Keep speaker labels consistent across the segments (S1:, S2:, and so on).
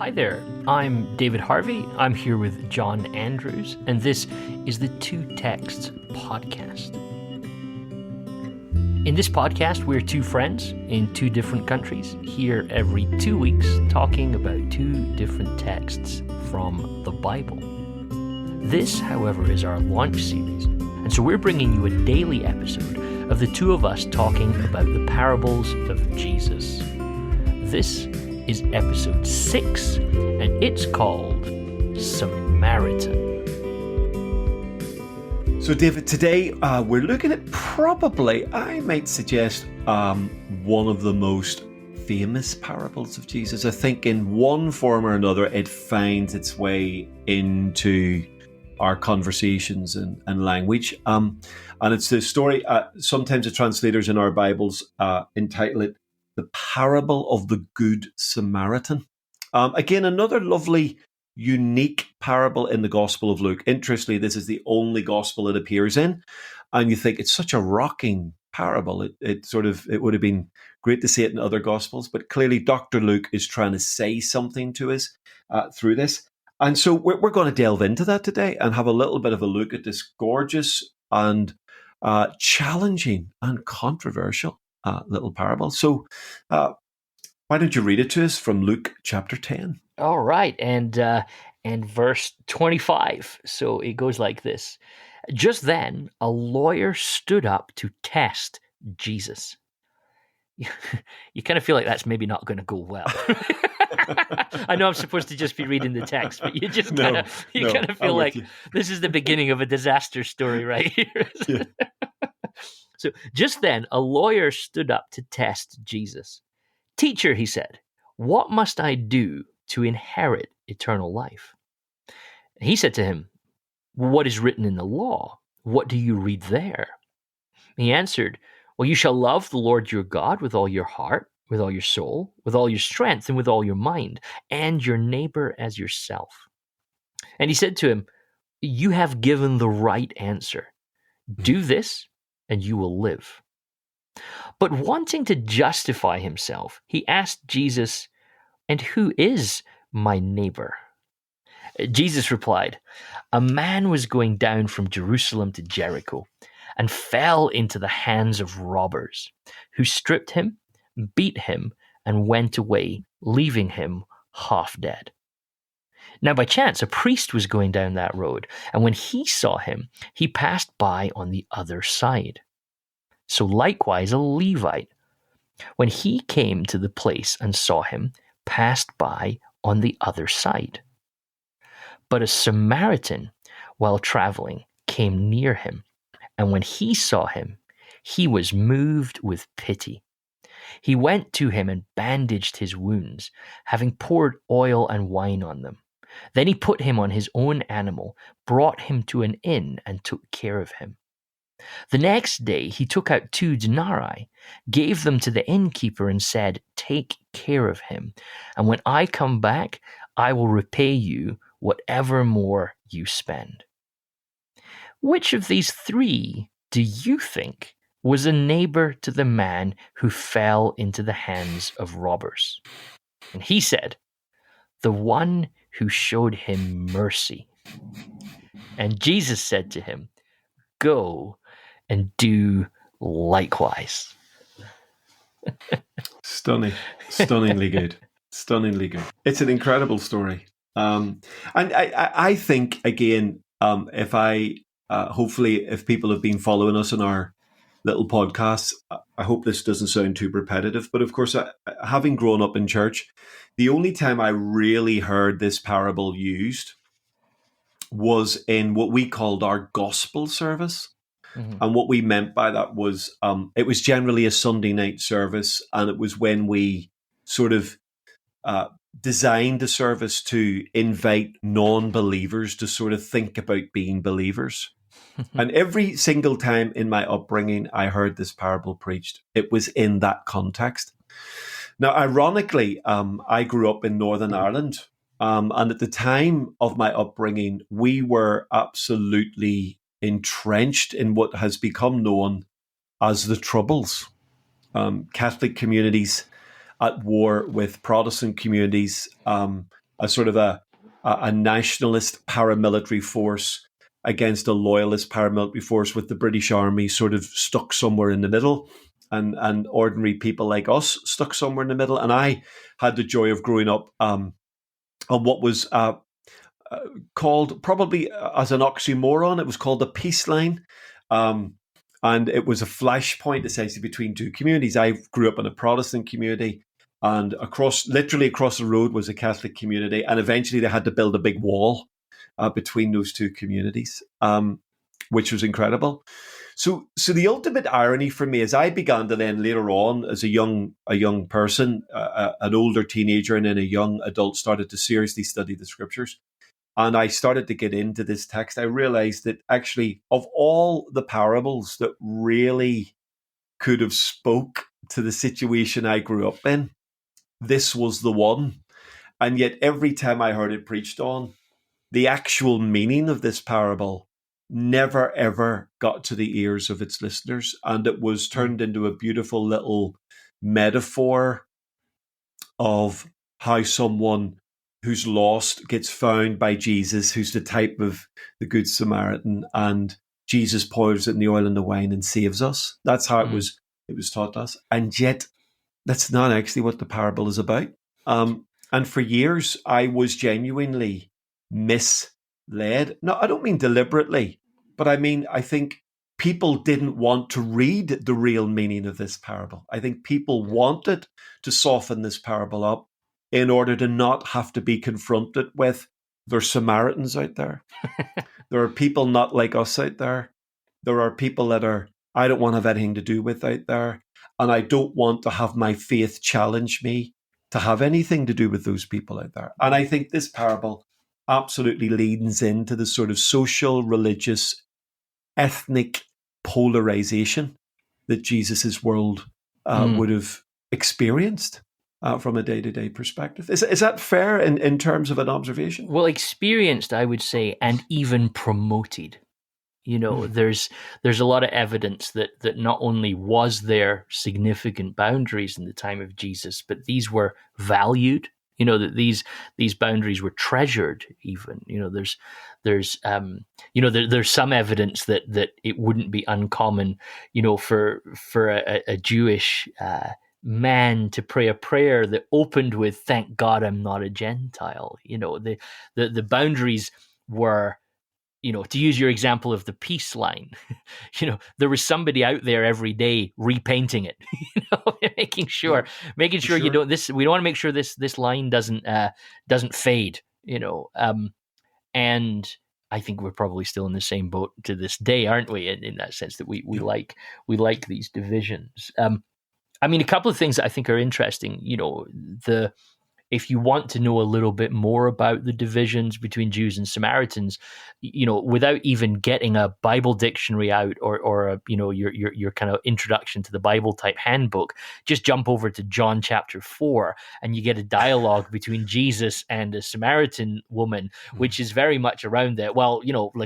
S1: Hi there, I'm David Harvey. I'm here with John Andrews, and this is the Two Texts podcast. In this podcast, we're two friends in two different countries, here every 2 weeks, talking about two different texts from the Bible. This, however, is our launch series, and so we're bringing you a daily episode of the two of us talking about the parables of Jesus. This is episode 6, and it's called Samaritan.
S2: So, David, today we're looking at probably, I might suggest, one of the most famous parables of Jesus. I think in one form or another, it finds its way into our conversations and language. And it's the story, sometimes the translators in our Bibles entitle it The Parable of the Good Samaritan. Again, another lovely, unique parable in the Gospel of Luke. Interestingly, this is the only Gospel it appears in. And you think it's such a rocking parable. It would have been great to see it in other Gospels, but clearly Dr. Luke is trying to say something to us through this. And so we're going to delve into that today and have a little bit of a look at this gorgeous and challenging and controversial little parable. So why don't you read it to us from Luke chapter 10?
S1: All right, and verse 25. So it goes like this. Just then, a lawyer stood up to test Jesus. You kind of feel like that's maybe not going to go well. I know I'm supposed to just be reading the text, but you just kind of feel like this is the beginning of a disaster story right here. Yeah. So just then, a lawyer stood up to test Jesus. Teacher, he said, what must I do to inherit eternal life? He said to him, what is written in the law? What do you read there? He answered, well, you shall love the Lord your God with all your heart, with all your soul, with all your strength, and with all your mind, and your neighbor as yourself. And he said to him, you have given the right answer. Do this, and you will live. But wanting to justify himself, he asked Jesus, and who is my neighbor? Jesus replied, a man was going down from Jerusalem to Jericho and fell into the hands of robbers, who stripped him, beat him, and went away, leaving him half dead. Now by chance, a priest was going down that road, and when he saw him, he passed by on the other side. So likewise a Levite, when he came to the place and saw him, passed by on the other side. But a Samaritan, while traveling, came near him, and when he saw him, he was moved with pity. He went to him and bandaged his wounds, having poured oil and wine on them. Then he put him on his own animal, brought him to an inn, and took care of him. The next day he took out 2 denarii, gave them to the innkeeper, and said, take care of him, and when I come back, I will repay you whatever more you spend. Which of these 3 do you think was a neighbor to the man who fell into the hands of robbers? And he said, the one who showed him mercy. And Jesus said to him, go and do likewise.
S2: Stunningly good. Stunningly good. It's an incredible story. And I think, again, hopefully if people have been following us in our little podcasts, I hope this doesn't sound too repetitive, but of course, having grown up in church, the only time I really heard this parable used was in what we called our gospel service. Mm-hmm. And what we meant by that was it was generally a Sunday night service, and it was when we sort of designed the service to invite non-believers to sort of think about being believers. And every single time in my upbringing I heard this parable preached, it was in that context. Now, ironically, I grew up in Northern Ireland, and at the time of my upbringing, we were absolutely entrenched in what has become known as the Troubles. Catholic communities at war with Protestant communities, a sort of a nationalist paramilitary force against a loyalist paramilitary force, with the British Army sort of stuck somewhere in the middle, and ordinary people like us stuck somewhere in the middle. And I had the joy of growing up on what was called, probably as an oxymoron, it was called the peace line. Um, and it was a flashpoint essentially between two communities. I grew up in a Protestant community, and literally across the road was a Catholic community. And eventually they had to build a big wall between those two communities, which was incredible. So the ultimate irony for me is I began to then later on, as a young person, an older teenager, and then a young adult, started to seriously study the scriptures. And I started to get into this text. I realized that actually, of all the parables that really could have spoke to the situation I grew up in, this was the one. And yet every time I heard it preached on, the actual meaning of this parable never ever got to the ears of its listeners. And it was turned into a beautiful little metaphor of how someone who's lost gets found by Jesus, who's the type of the Good Samaritan, and Jesus pours it in the oil and the wine and saves us. That's how it was taught us. And yet that's not actually what the parable is about. And for years I was genuinely misled. No, I don't mean deliberately, but I think people didn't want to read the real meaning of this parable. I think people wanted to soften this parable up in order to not have to be confronted with there's Samaritans out there. There are people not like us out there. There are people that I don't want to have anything to do with out there. And I don't want to have my faith challenge me to have anything to do with those people out there. And I think this parable absolutely leans into the sort of social, religious, ethnic polarization that Jesus's world would have experienced from a day-to-day perspective. Is that fair in terms of an observation?
S1: Well, experienced, I would say, and even promoted. There's a lot of evidence that not only was there significant boundaries in the time of Jesus, but these were valued. That these boundaries were treasured. Even there's some evidence that it wouldn't be uncommon, for a Jewish man to pray a prayer that opened with "Thank God I'm not a Gentile." The boundaries were, to use your example of the peace line, there was somebody out there every day repainting it, making sure you don't, we don't want to make sure this line doesn't fade, and I think we're probably still in the same boat to this day, aren't we? In that sense that we like these divisions. A couple of things that I think are interesting, if you want to know a little bit more about the divisions between Jews and Samaritans, without even getting a Bible dictionary out or your kind of introduction to the Bible type handbook, just jump over to John chapter 4 and you get a dialogue between Jesus and a Samaritan woman, which is very much around that. Well,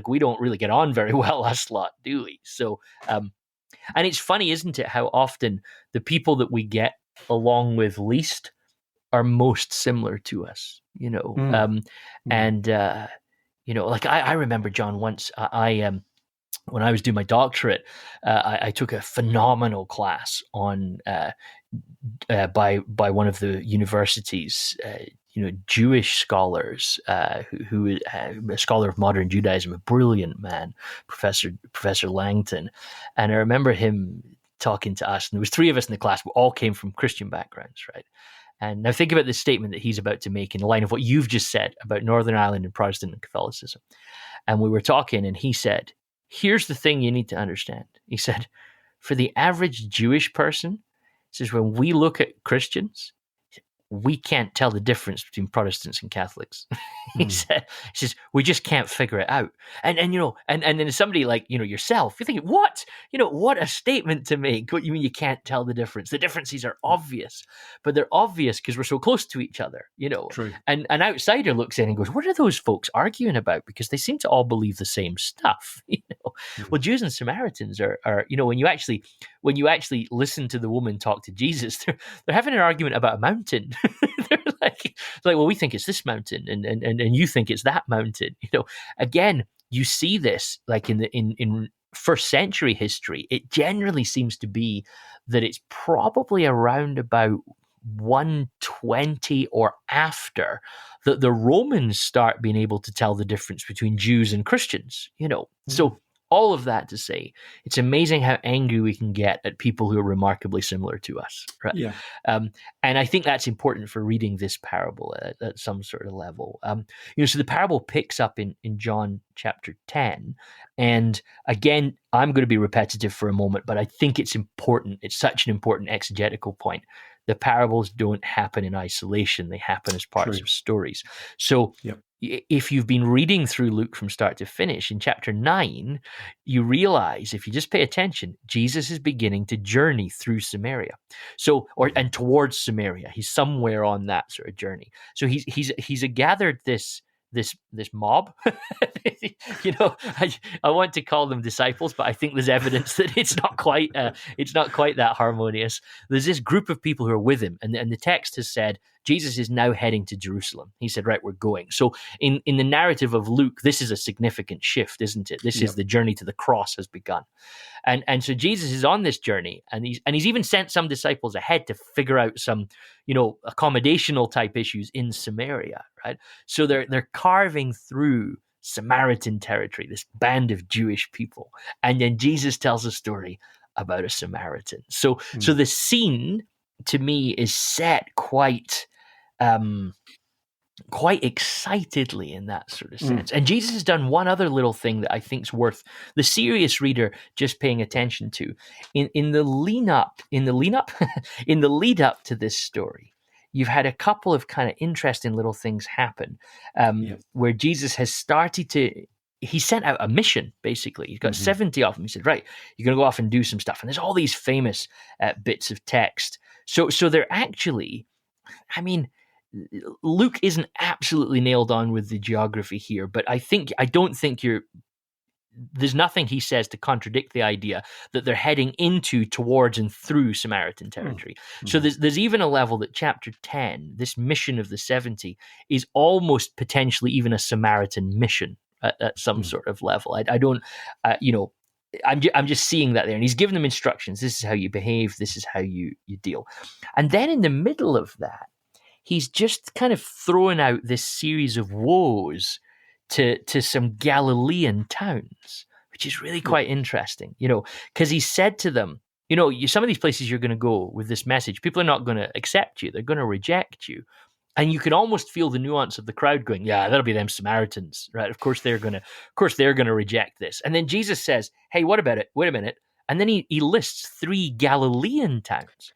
S1: we don't really get on very well, us lot, do we? So, and it's funny, isn't it, how often the people that we get along with least are most similar to us, and I remember, John, once I when I was doing my doctorate, I took a phenomenal class on by one of the universities, Jewish scholars, who a scholar of modern Judaism, a brilliant man, Professor Langton, and I remember him talking to us, and there was three of us in the class. We all came from Christian backgrounds, right? And now think about this statement that he's about to make in line of what you've just said about Northern Ireland and Protestant and Catholicism. And we were talking, and he said, here's the thing you need to understand. He said, for the average Jewish person, he says, when we look at Christians, we can't tell the difference between Protestants and Catholics. He says, we just can't figure it out. And then somebody like, yourself, you're thinking, what? What a statement to make. What you mean you can't tell the difference? The differences are obvious, but they're obvious because we're so close to each other,
S2: True.
S1: And an outsider looks in and goes, what are those folks arguing about? Because they seem to all believe the same stuff, Well, Jews and Samaritans are, when you actually listen to the woman talk to Jesus, they're having an argument about a mountain. they're like, well, we think it's this mountain, and you think it's that mountain. Again, you see this like in first century history. It generally seems to be that it's probably around about 120 or after that the Romans start being able to tell the difference between Jews and Christians. So all of that to say, it's amazing how angry we can get at people who are remarkably similar to us, right?
S2: Yeah.
S1: And I think that's important for reading this parable at some sort of level. So the parable picks up in John chapter 10. And again, I'm going to be repetitive for a moment, but I think it's important. It's such an important exegetical point. The parables don't happen in isolation. They happen as parts
S2: True.
S1: of stories. So
S2: Yep.
S1: if you've been reading through Luke from start to finish, in chapter 9, you realize, if you just pay attention, Jesus is beginning to journey through Samaria. And towards Samaria. He's somewhere on that sort of journey. So he's gathered this mob. I want to call them disciples, but I think there's evidence that it's not quite that harmonious. There's this group of people who are with him, and the text has said Jesus is now heading to Jerusalem. He said, right, we're going. So in the narrative of Luke, this is a significant shift, isn't it? This is the journey to the cross has begun. And so Jesus is on this journey, and he's even sent some disciples ahead to figure out some, accommodational type issues in Samaria, right? So they're carving through Samaritan territory, this band of Jewish people. And then Jesus tells a story about a Samaritan. So the scene to me is set quite excitedly in that sort of sense. And Jesus has done one other little thing that I think is worth the serious reader just paying attention to. In the lead up to this story, you've had a couple of kind of interesting little things happen where Jesus has started to. He sent out a mission, basically. He's got 70 of them. He said, right, you're going to go off and do some stuff. And there's all these famous bits of text. So they're actually, Luke isn't absolutely nailed on with the geography here, but there's nothing he says to contradict the idea that they're heading towards and through Samaritan territory. So there's even a level that chapter 10, this mission of the 70, is almost potentially even a Samaritan mission at some sort of level. I'm just seeing that there, and he's given them instructions. This is how you behave. This is how you deal. And then in the middle of that, he's just kind of throwing out this series of woes to some Galilean towns, which is really quite interesting, because he said to them, some of these places you're going to go with this message, people are not going to accept you. They're going to reject you. And you can almost feel the nuance of the crowd going, yeah, that'll be them Samaritans, right? Of course they're going to reject this. And then Jesus says, hey, what about it? Wait a minute. And then he lists 3 Galilean towns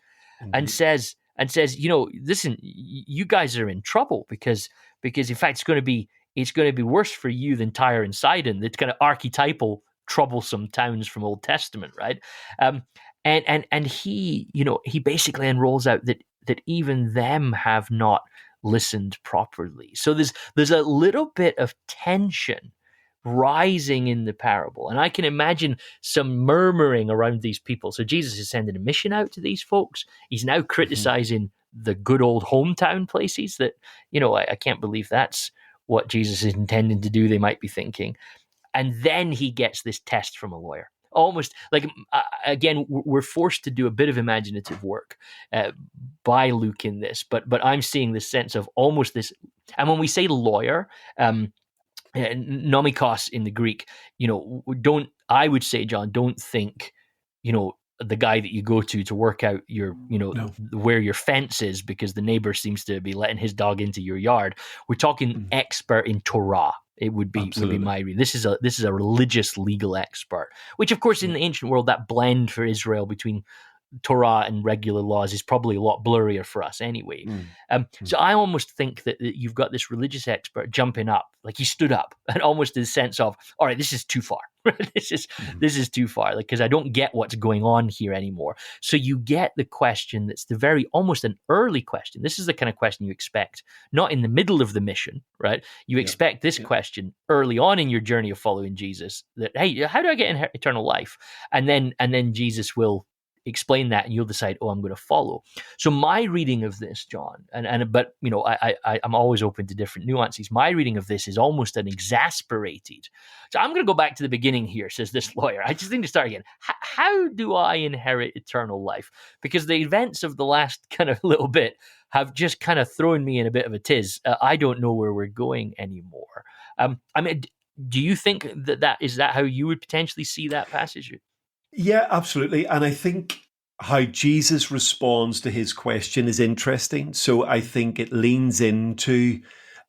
S1: and says, listen, you guys are in trouble because in fact it's going to be worse for you than Tyre and Sidon, the kind of archetypal troublesome towns from Old Testament, right? And he basically unrolls out that even them have not listened properly. So there's a little bit of tension rising in the parable, and I can imagine some murmuring around these people. So Jesus is sending a mission out to these folks. He's now criticizing the good old hometown places that, I can't believe that's what Jesus is intending to do, they might be thinking. And then he gets this test from a lawyer. Almost like, again, we're forced to do a bit of imaginative work by Luke in this, but I'm seeing this sense of almost this. And when we say lawyer, nomikos in the Greek, I would say, John, don't think, the guy that you go to work out your, where your fence is because the neighbor seems to be letting his dog into your yard. We're talking expert in Torah. It would be my read. This is a religious legal expert, which of course in the ancient world, that blend for Israel between Torah and regular laws is probably a lot blurrier for us anyway. So I almost think that you've got this religious expert jumping up, like he stood up, and almost in the sense of, all right, this is too far. This is too far, because I don't get what's going on here anymore. So you get the question that's almost an early question. This is the kind of question you expect, not in the middle of the mission, right? You expect this question early on in your journey of following Jesus, that, hey, how do I get eternal life? And then Jesus will explain that, and you'll decide, oh, I'm going to follow. So my reading of this, John, but I'm always open to different nuances. My reading of this is almost an exasperated. So I'm going to go back to the beginning here, says this lawyer. I just need to start again. How do I inherit eternal life? Because the events of the last kind of little bit have just kind of thrown me in a bit of a tiz. I don't know where we're going anymore. I mean, do you think that is that how you would potentially see that passage?
S2: Yeah, absolutely. And I think how Jesus responds to his question is interesting. So I think it leans into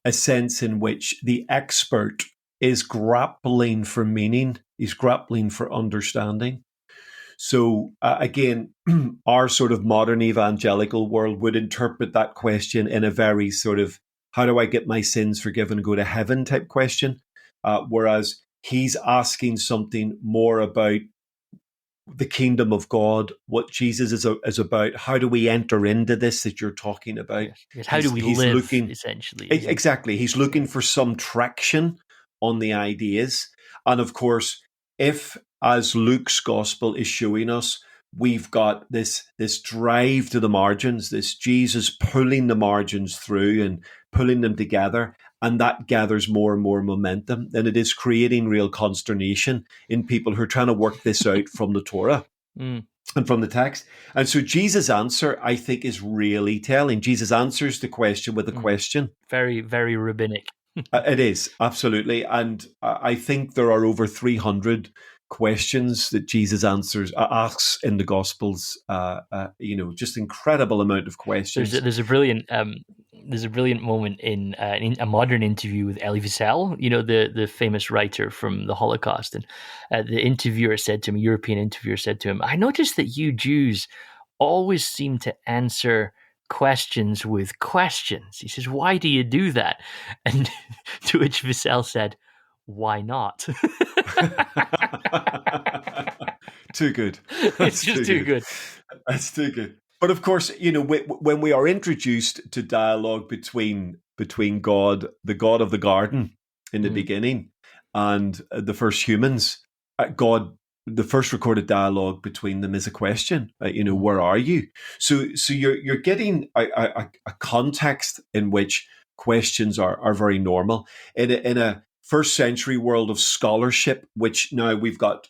S2: a sense in which the expert is grappling for meaning, he's grappling for understanding. So again, our sort of modern evangelical world would interpret that question in a very sort of, how do I get my sins forgiven and go to heaven type question. Whereas he's asking something more about the kingdom of God, what Jesus is about. How do we enter into this that you're talking about?
S1: Yes. How do we
S2: He's
S1: live,
S2: looking
S1: essentially?
S2: exactly. He's looking for some traction on the ideas, and of course, if as Luke's gospel is showing us, we've got this drive to the margins, this Jesus pulling the margins through and pulling them together, and that gathers more and more momentum, then it is creating real consternation in people who are trying to work this out from the Torah
S1: Mm,
S2: and from the text. And so Jesus' answer, I think, is really telling. Jesus answers the question with a question.
S1: very, very rabbinic.
S2: It is, absolutely. And I think there are over 300 questions that Jesus asks in the Gospels. Just incredible amount of
S1: There's a,
S2: questions.
S1: there's a brilliant there's a brilliant moment in a modern interview with Elie Wiesel, the famous writer from the Holocaust, and the interviewer said to him, a European interviewer said to him, "I noticed that you Jews always seem to answer questions with questions." He says, "Why do you do that?" And to which Wiesel said, "Why not?"
S2: Too good.
S1: It's
S2: That's
S1: just
S2: too
S1: too
S2: good.
S1: good.
S2: That's too good. But of course, when we are introduced to dialogue between God, the God of the garden in the
S1: Mm,
S2: beginning, and the first humans, God, the first recorded dialogue between them is a question.
S1: mm,
S2: Where are you? So you're getting a context in which questions are very normal in a first century world of scholarship, which now we've got,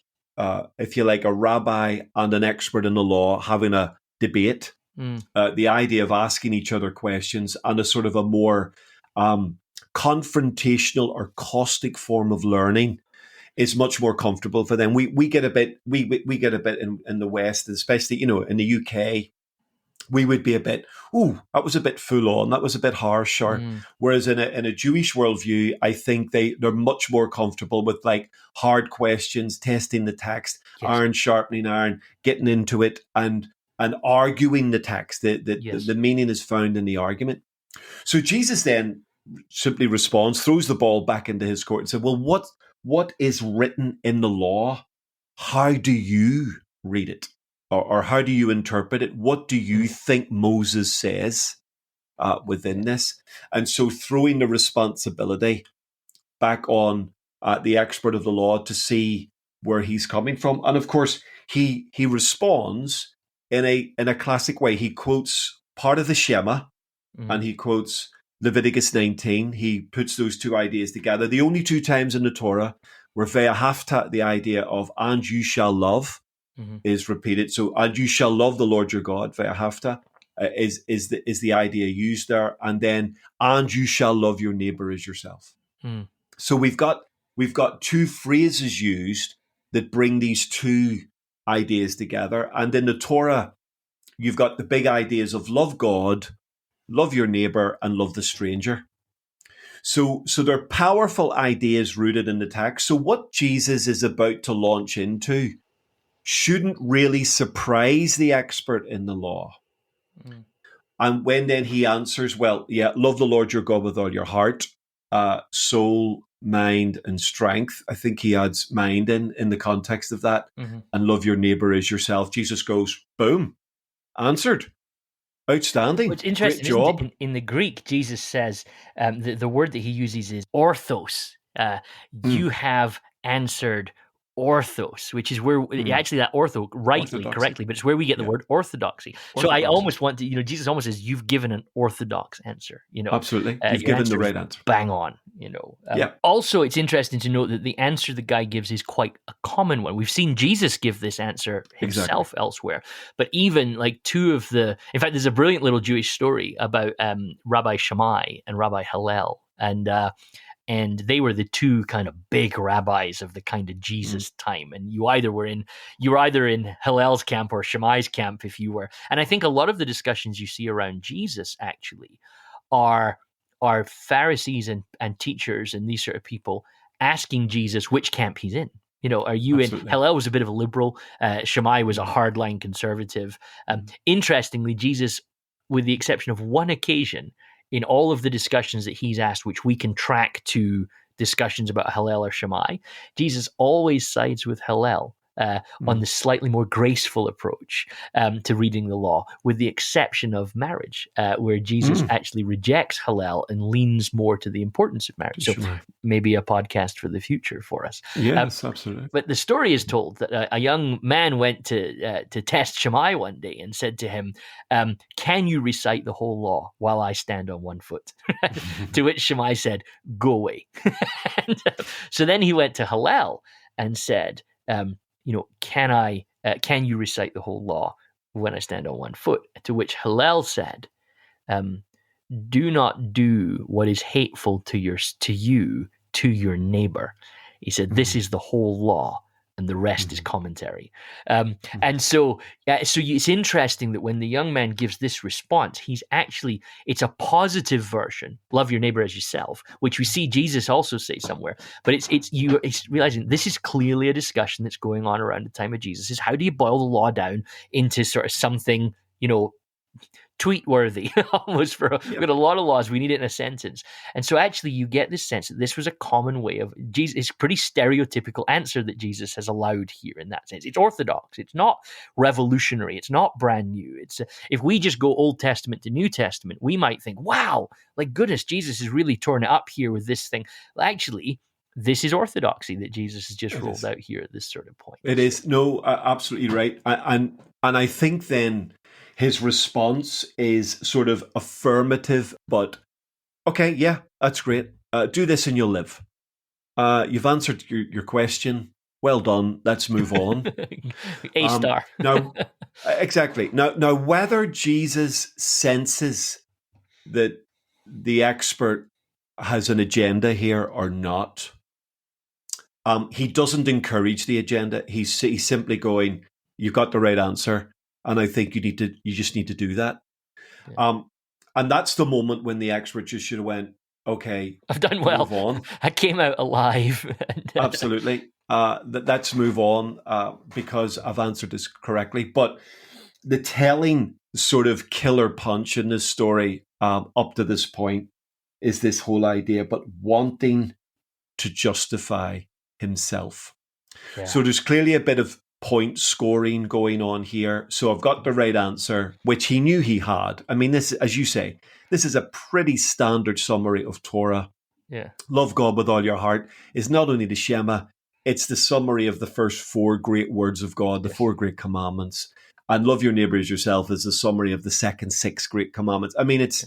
S2: if you like, a rabbi and an expert in the law having a debate.
S1: mm.
S2: The idea of asking each other questions and a sort of a more confrontational or caustic form of learning is much more comfortable for them. We get a bit we get a bit in the West, especially in the UK. We would be a bit, that was a bit full on, that was a bit harsher.
S1: Mm.
S2: Whereas in a Jewish worldview, I think they're much more comfortable with like hard questions, testing the text,
S1: Yes,
S2: iron sharpening iron, getting into it and arguing the text. The
S1: yes.
S2: meaning is found in the argument. So Jesus then simply responds, throws the ball back into his court and said, well, what is written in the law? How do you read it? Or how do you interpret it? What do you
S1: Mm,
S2: think Moses says within
S1: yeah.
S2: this? And so throwing the responsibility back on the expert of the law to see where he's coming from. And of course, he responds in a classic way. He quotes part of the Shema and
S1: Mm,
S2: he quotes Leviticus 19. He puts those two ideas together. The only two times in the Torah where ve'ahavta, the idea of and you shall love,
S1: mhm,
S2: is repeated. So and you shall love the Lord your God, ve'ahavta, is the idea used there. And then and you shall love your neighbor as yourself.
S1: mm,
S2: So we've got two phrases used that bring these two ideas together. And in the Torah, you've got the big ideas of love God, love your neighbor, and love the stranger. So they're powerful ideas rooted in the text. So what Jesus is about to launch into shouldn't really surprise the expert in the law.
S1: mm.
S2: And when then he answers, well, yeah, love the Lord your God with all your heart, soul, mind, and strength. I think he adds mind in the context of that.
S1: Mhm.
S2: And love your neighbor as yourself. Jesus goes, boom, answered.
S1: Well,
S2: Outstanding.
S1: it's
S2: Great
S1: interesting, isn't it?
S2: job.
S1: In the Greek, Jesus says the word that he uses is orthos.
S2: Mm,
S1: You have answered orthos, which is where
S2: Mm.
S1: actually that ortho rightly,
S2: Orthodoxy.
S1: correctly, but it's where we get the
S2: Yeah.
S1: word orthodoxy. So I
S2: Orthodoxy.
S1: almost want to, Jesus almost says, you've given an orthodox answer.
S2: Absolutely. You've
S1: Your
S2: given the
S1: answer is
S2: right answer.
S1: bang on.
S2: Yeah.
S1: Also, it's interesting to note that the answer the guy gives is quite a common one. We've seen Jesus give this answer
S2: Exactly.
S1: himself elsewhere, but even like in fact, there's a brilliant little Jewish story about Rabbi Shammai and Rabbi Hillel, and they were the two kind of big rabbis of the kind of
S2: Mm.
S1: Jesus time. And you were either in Hillel's camp or Shammai's camp if you were. And I think a lot of the discussions you see around Jesus actually are Pharisees and teachers and these sort of people asking Jesus which camp he's in. Are you in?
S2: Absolutely.
S1: Hillel was a bit of a liberal. Shammai was a
S2: Mm.
S1: hardline conservative.
S2: Mm.
S1: Interestingly, Jesus, with the exception of one occasion, in all of the discussions that he's asked, which we can track to discussions about Hillel or Shammai, Jesus always sides with Hillel on
S2: Mm.
S1: the slightly more graceful approach to reading the law, with the exception of marriage, where Jesus
S2: Mm.
S1: actually rejects Hillel and leans more to the importance of marriage. So
S2: Sure.
S1: maybe a podcast for the future for us.
S2: Yes, absolutely.
S1: But the story is told that a young man went to test Shammai one day and said to him, "Can you recite the whole law while I stand on one foot?" To which Shammai said, "Go away." So then he went to Hillel and said, can you recite the whole law when I stand on one foot?" To which Hillel said, um, "Do not do what is hateful to your neighbor." He said, "This
S2: Mm.
S1: is the whole law, and the rest is
S2: Mm.
S1: commentary."
S2: Mm.
S1: And so it's interesting that when the young man gives this response, it's a positive version, love your neighbor as yourself, which we see Jesus also say somewhere. But it's realizing this is clearly a discussion that's going on around the time of Jesus. Is how do you boil the law down into sort of something, tweet worthy almost we've got
S2: Yep.
S1: a lot of laws, we need it in a sentence. And so actually you get this sense that this was a common way of Jesus. It's a pretty stereotypical answer that Jesus has allowed here in that sense. It's orthodox, it's not revolutionary, it's not brand new. If we just go Old Testament to New Testament, we might think, wow, like goodness, Jesus has really torn it up here with this thing. Well, actually, this is orthodoxy that Jesus has just
S2: It
S1: rolled
S2: is.
S1: out here at this sort of point.
S2: It is. No, absolutely right. And I think then his response is sort of affirmative, but okay, yeah, that's great. Do this and you'll live. You've answered your question. Well done. Let's move on.
S1: A star.
S2: Now, exactly. Now, whether Jesus senses that the expert has an agenda here or not, he doesn't encourage the agenda. He's simply going, "You've got the right answer, and I think you just need to do that."
S1: Yeah.
S2: And that's the moment when the expert just should have went, "Okay,
S1: I've done well.
S2: move on."
S1: I came out alive.
S2: Absolutely. Let's move on because I've answered this correctly. But the telling sort of killer punch in this story up to this point is this whole idea, but wanting to justify himself.
S1: Yeah.
S2: So there's clearly a bit of point scoring going on here. So I've got the right answer, which he knew he had. I mean, this, as you say, this is a pretty standard summary of Torah.
S1: Yeah.
S2: Love God with all your heart is not only the Shema, it's the summary of the first four great words of God, the
S1: Yes.
S2: four great commandments. And love your neighbor as yourself is the summary of the second six great commandments. I mean, it's,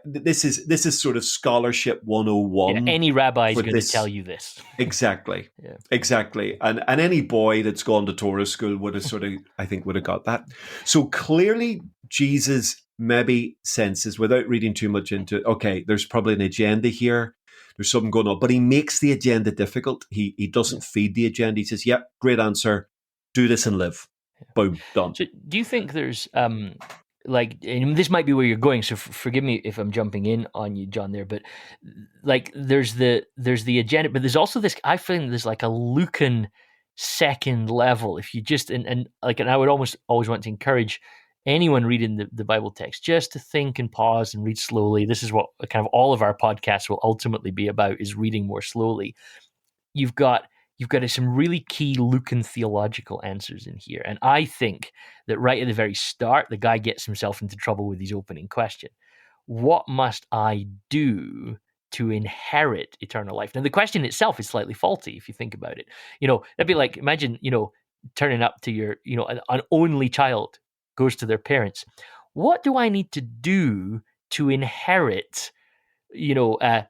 S2: this is sort of scholarship 101.
S1: Yeah, any rabbi is
S2: for
S1: going to
S2: this.
S1: tell you this.
S2: Exactly.
S1: Yeah.
S2: Exactly. And any boy that's gone to Torah school would have would have got that. So clearly Jesus maybe senses, without reading too much into it, okay, there's probably an agenda here. There's something going on. But he makes the agenda difficult. He doesn't feed the agenda. He says, yep, great answer. Do this and live. Boom, done.
S1: So do you think there's and this might be where you're going, so forgive me if I'm jumping in on you, John, there, but like there's the agenda, but there's also this, I find there's like a Lucan second level. If you just and I would almost always want to encourage anyone reading the Bible text just to think and pause and read slowly. This is what kind of all of our podcasts will ultimately be about, is reading more slowly. You've got some really key Lucan theological answers in here. And I think that right at the very start, the guy gets himself into trouble with his opening question. What must I do to inherit eternal life. Now, the question itself is slightly faulty if you think about it. That'd be like, imagine, turning up to your, an only child goes to their parents. What do I need to do to inherit,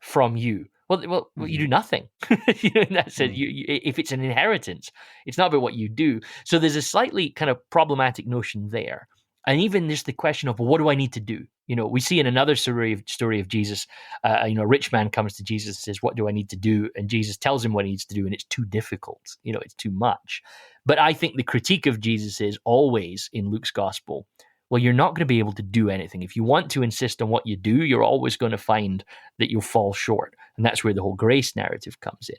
S1: from you? Well, you do nothing. In that sense, if it's an inheritance, it's not about what you do. So there's a slightly kind of problematic notion there. And even just the question of, well, what do I need to do? We see in another story of Jesus, a rich man comes to Jesus and says, what do I need to do? And Jesus tells him what he needs to do, and it's too difficult. It's too much. But I think the critique of Jesus is always in Luke's gospel, well, you're not going to be able to do anything. If you want to insist on what you do, you're always going to find that you'll fall short. And that's where the whole grace narrative comes in.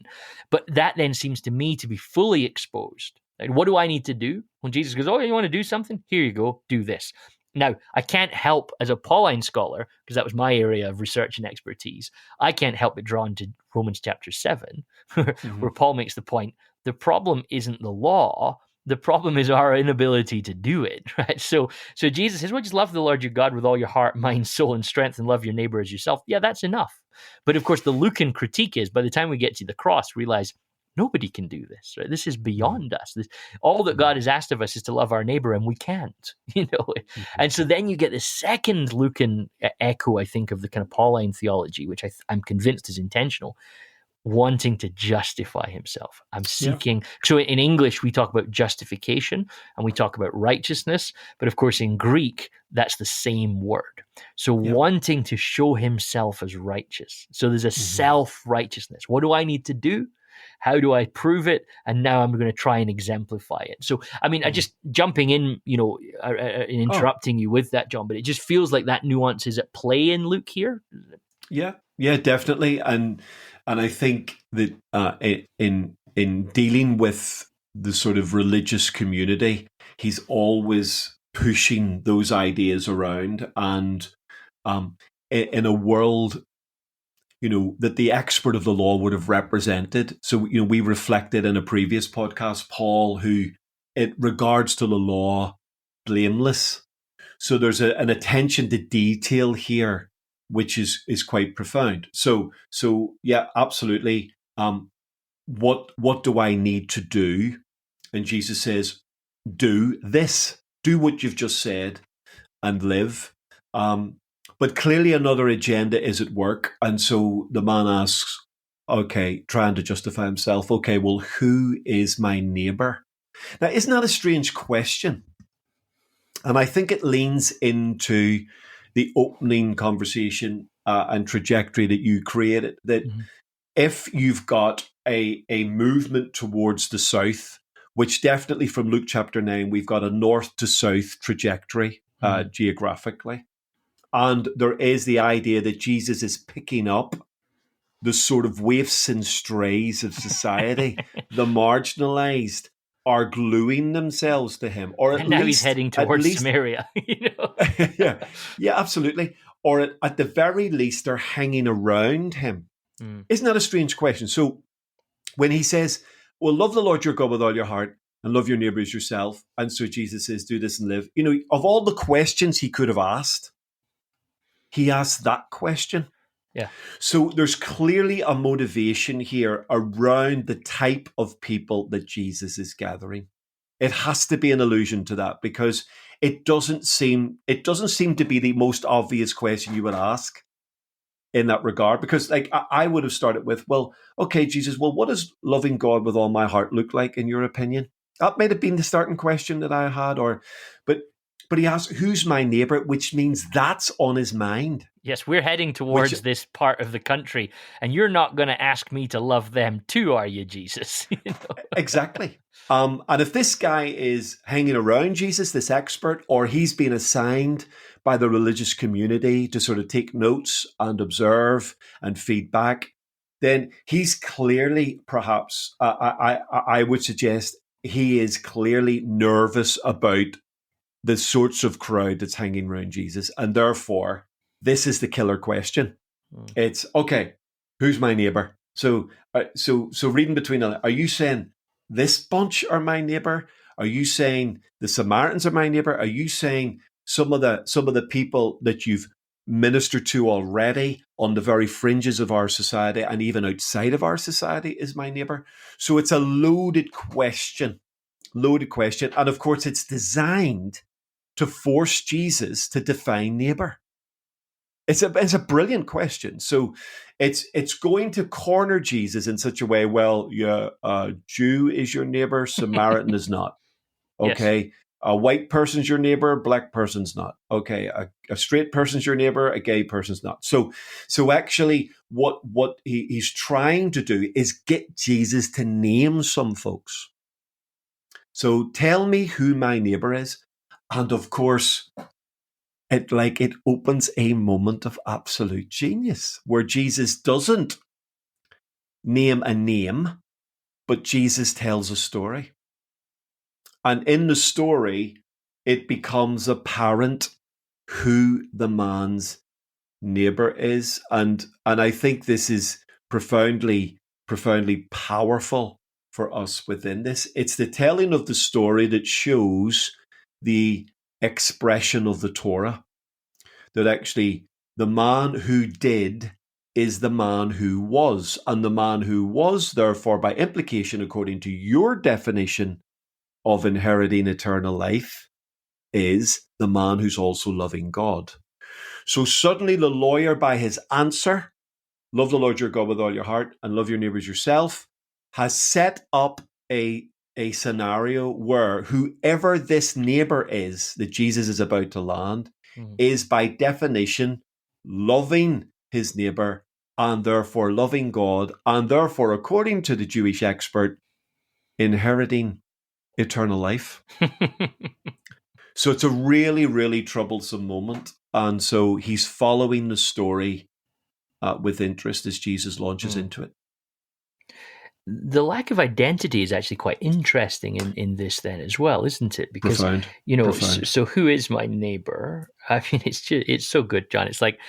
S1: But that then seems to me to be fully exposed. Like, what do I need to do? When Jesus goes, oh, you want to do something? Here you go, do this. Now, I can't help, as a Pauline scholar, because that was my area of research and expertise, I can't help but draw into Romans chapter 7, where Paul makes the point, the problem isn't the law, the problem is our inability to do it, right? So Jesus says, well, just love the Lord your God with all your heart, mind, soul, and strength, and love your neighbor as yourself. Yeah, that's enough. But of course, the Lucan critique is, by the time we get to the cross, realize nobody can do this, right? This is beyond us. All that God has asked of us is to love our neighbor, and we can't, And so then you get the second Lucan echo, I think, of the kind of Pauline theology, which I'm convinced is intentional, wanting to justify himself. I'm seeking. Yeah. So in English, we talk about justification and we talk about righteousness. But of course, in Greek, that's the same word. So wanting to show himself as righteous. So there's a self-righteousness. What do I need to do? How do I prove it? And now I'm going to try and exemplify it. So, I mean, I just jumping in, and interrupting you with that, John, but it just feels like that nuance is at play in Luke here.
S2: Yeah, definitely. And I think that in dealing with the sort of religious community, he's always pushing those ideas around. And in a world, that the expert of the law would have represented. So, we reflected in a previous podcast, Paul, who it regards to the law blameless. So there's an attention to detail here, which is quite profound. So yeah, absolutely. What do I need to do? And Jesus says, do this, do what you've just said, and live. But clearly another agenda is at work. And so the man asks, okay, trying to justify himself. Okay, well, who is my neighbor? Now, isn't that a strange question? And I think it leans into the opening conversation and trajectory that you created, that if you've got a movement towards the south, which definitely from Luke chapter 9, we've got a north to south trajectory geographically. And there is the idea that Jesus is picking up the sort of waifs and strays of society, the marginalized, are gluing themselves to him, or
S1: and now he's heading towards Samaria.
S2: yeah, absolutely. Or at the very least, they're hanging around him. Isn't that a strange question? So when he says, well, love the Lord your God with all your heart and love your neighbor as yourself, and so Jesus says, do this and live. Of all the questions he could have asked, he asked that question.
S1: Yeah.
S2: So there's clearly a motivation here around the type of people that Jesus is gathering. It has to be an allusion to that, because it doesn't seem to be the most obvious question you would ask in that regard. Because I would have started with, well, okay, Jesus, well, what does loving God with all my heart look like in your opinion? That might have been the starting question that I had, but he asks, who's my neighbor? Which means that's on his mind.
S1: Yes, we're heading towards this part of the country, and you're not going to ask me to love them too, are you, Jesus?
S2: Exactly. And if this guy is hanging around Jesus, this expert, or he's been assigned by the religious community to sort of take notes and observe and feedback, then he's clearly, perhaps, I would suggest, he is clearly nervous about the sorts of crowd that's hanging around Jesus. And therefore, this is the killer question. It's, okay, who's my neighbor? So reading between them, are you saying this bunch are my neighbor? Are you saying the Samaritans are my neighbor? Are you saying some of the people that you've ministered to already on the very fringes of our society and even outside of our society is my neighbor? So it's a loaded question. Loaded question. And of course, it's designed to force Jesus to define neighbor. It's a brilliant question. So it's going to corner Jesus in such a way. Well, yeah, Jew is your neighbor, Samaritan is not.
S1: Yes.
S2: Okay, a white person's your neighbor, black person's not. Okay, a straight person's your neighbor, a gay person's not. So actually, what he's trying to do is get Jesus to name some folks. So tell me who my neighbor is, and of course, it opens a moment of absolute genius where Jesus doesn't name a name, but Jesus tells a story. And in the story, it becomes apparent who the man's neighbor is. And I think this is profoundly powerful for us within this. It's the telling of the story that shows the expression of the Torah, that actually the man who did is the man who was. And the man who was, therefore, by implication, according to your definition of inheriting eternal life, is the man who's also loving God. So suddenly the lawyer, by his answer, love the Lord your God with all your heart and love your neighbors yourself, has set up a scenario where whoever this neighbor is that Jesus is about to land is by definition loving his neighbor and therefore loving God and therefore, according to the Jewish expert, inheriting eternal life. So it's a really, really troublesome moment. And so he's following the story with interest as Jesus launches into it.
S1: The lack of identity is actually quite interesting in this then as well, isn't it? Because
S2: Profound.
S1: so who is my neighbor? I mean, it's so good, John. It's like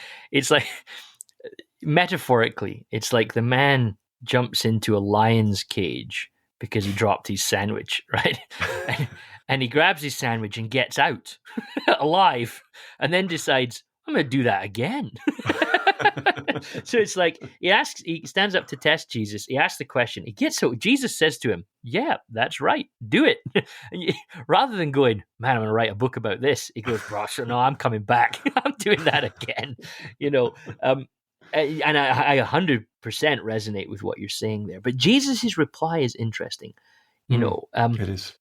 S1: metaphorically, it's like the man jumps into a lion's cage because he dropped his sandwich, right? and he grabs his sandwich and gets out alive, and then decides, I'm going to do that again. So it's like he stands up to test Jesus. He asks the question. He gets so Jesus says to him, "Yeah, that's right. Do it." Rather than going, "Man, I'm going to write a book about this," he goes, "Gosh, no, I'm coming back. I'm doing that again." You know, and I 100% resonate with what you're saying there. But Jesus's reply is interesting.
S2: It is.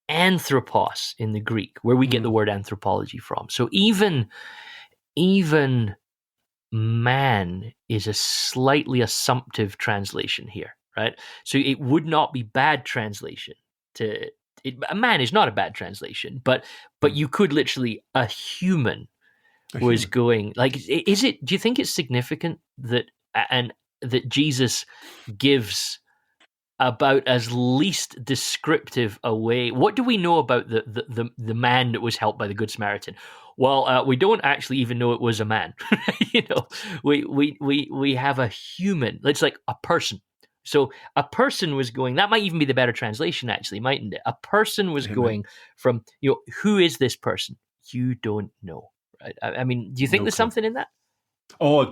S1: Anthropos in the Greek, where we get the word anthropology from. So even man is a slightly assumptive translation here, right? So it would not be bad translation a man is not a bad translation, but you could literally a human was going like, do you think it's significant that Jesus gives about as least descriptive a way? What do we know about the man that was helped by the Good Samaritan? Well, we don't actually even know it was a man. We have a human. It's like a person. So a person was going. That might even be the better translation, actually, mightn't it? A person was going from who is this person? You don't know, right? I mean, do you think there's something in that?
S2: Oh, I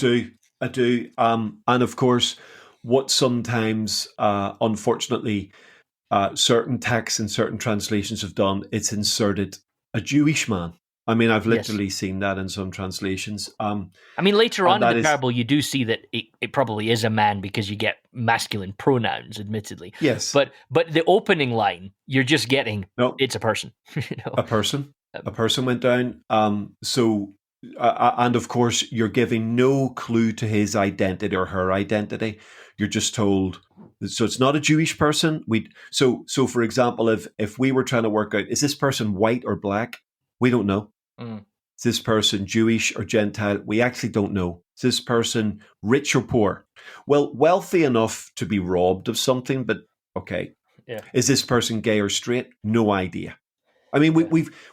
S2: do. And of course, what sometimes, unfortunately, certain texts and certain translations have done, it's inserted a Jewish man. I mean, I've literally seen that in some translations.
S1: I mean, later on in the parable, you do see that it probably is a man because you get masculine pronouns, admittedly.
S2: Yes.
S1: But the opening line, you're just getting, it's a person.
S2: A person. A person went down. And of course, you're giving no clue to his identity or her identity. You're just told. So it's not a Jewish person. So for example, if we were trying to work out, is this person white or black? We don't know. Is this person Jewish or Gentile? We actually don't know. Is this person rich or poor? Well, wealthy enough to be robbed of something, but okay.
S1: Yeah.
S2: Is this person gay or straight? No idea. I mean,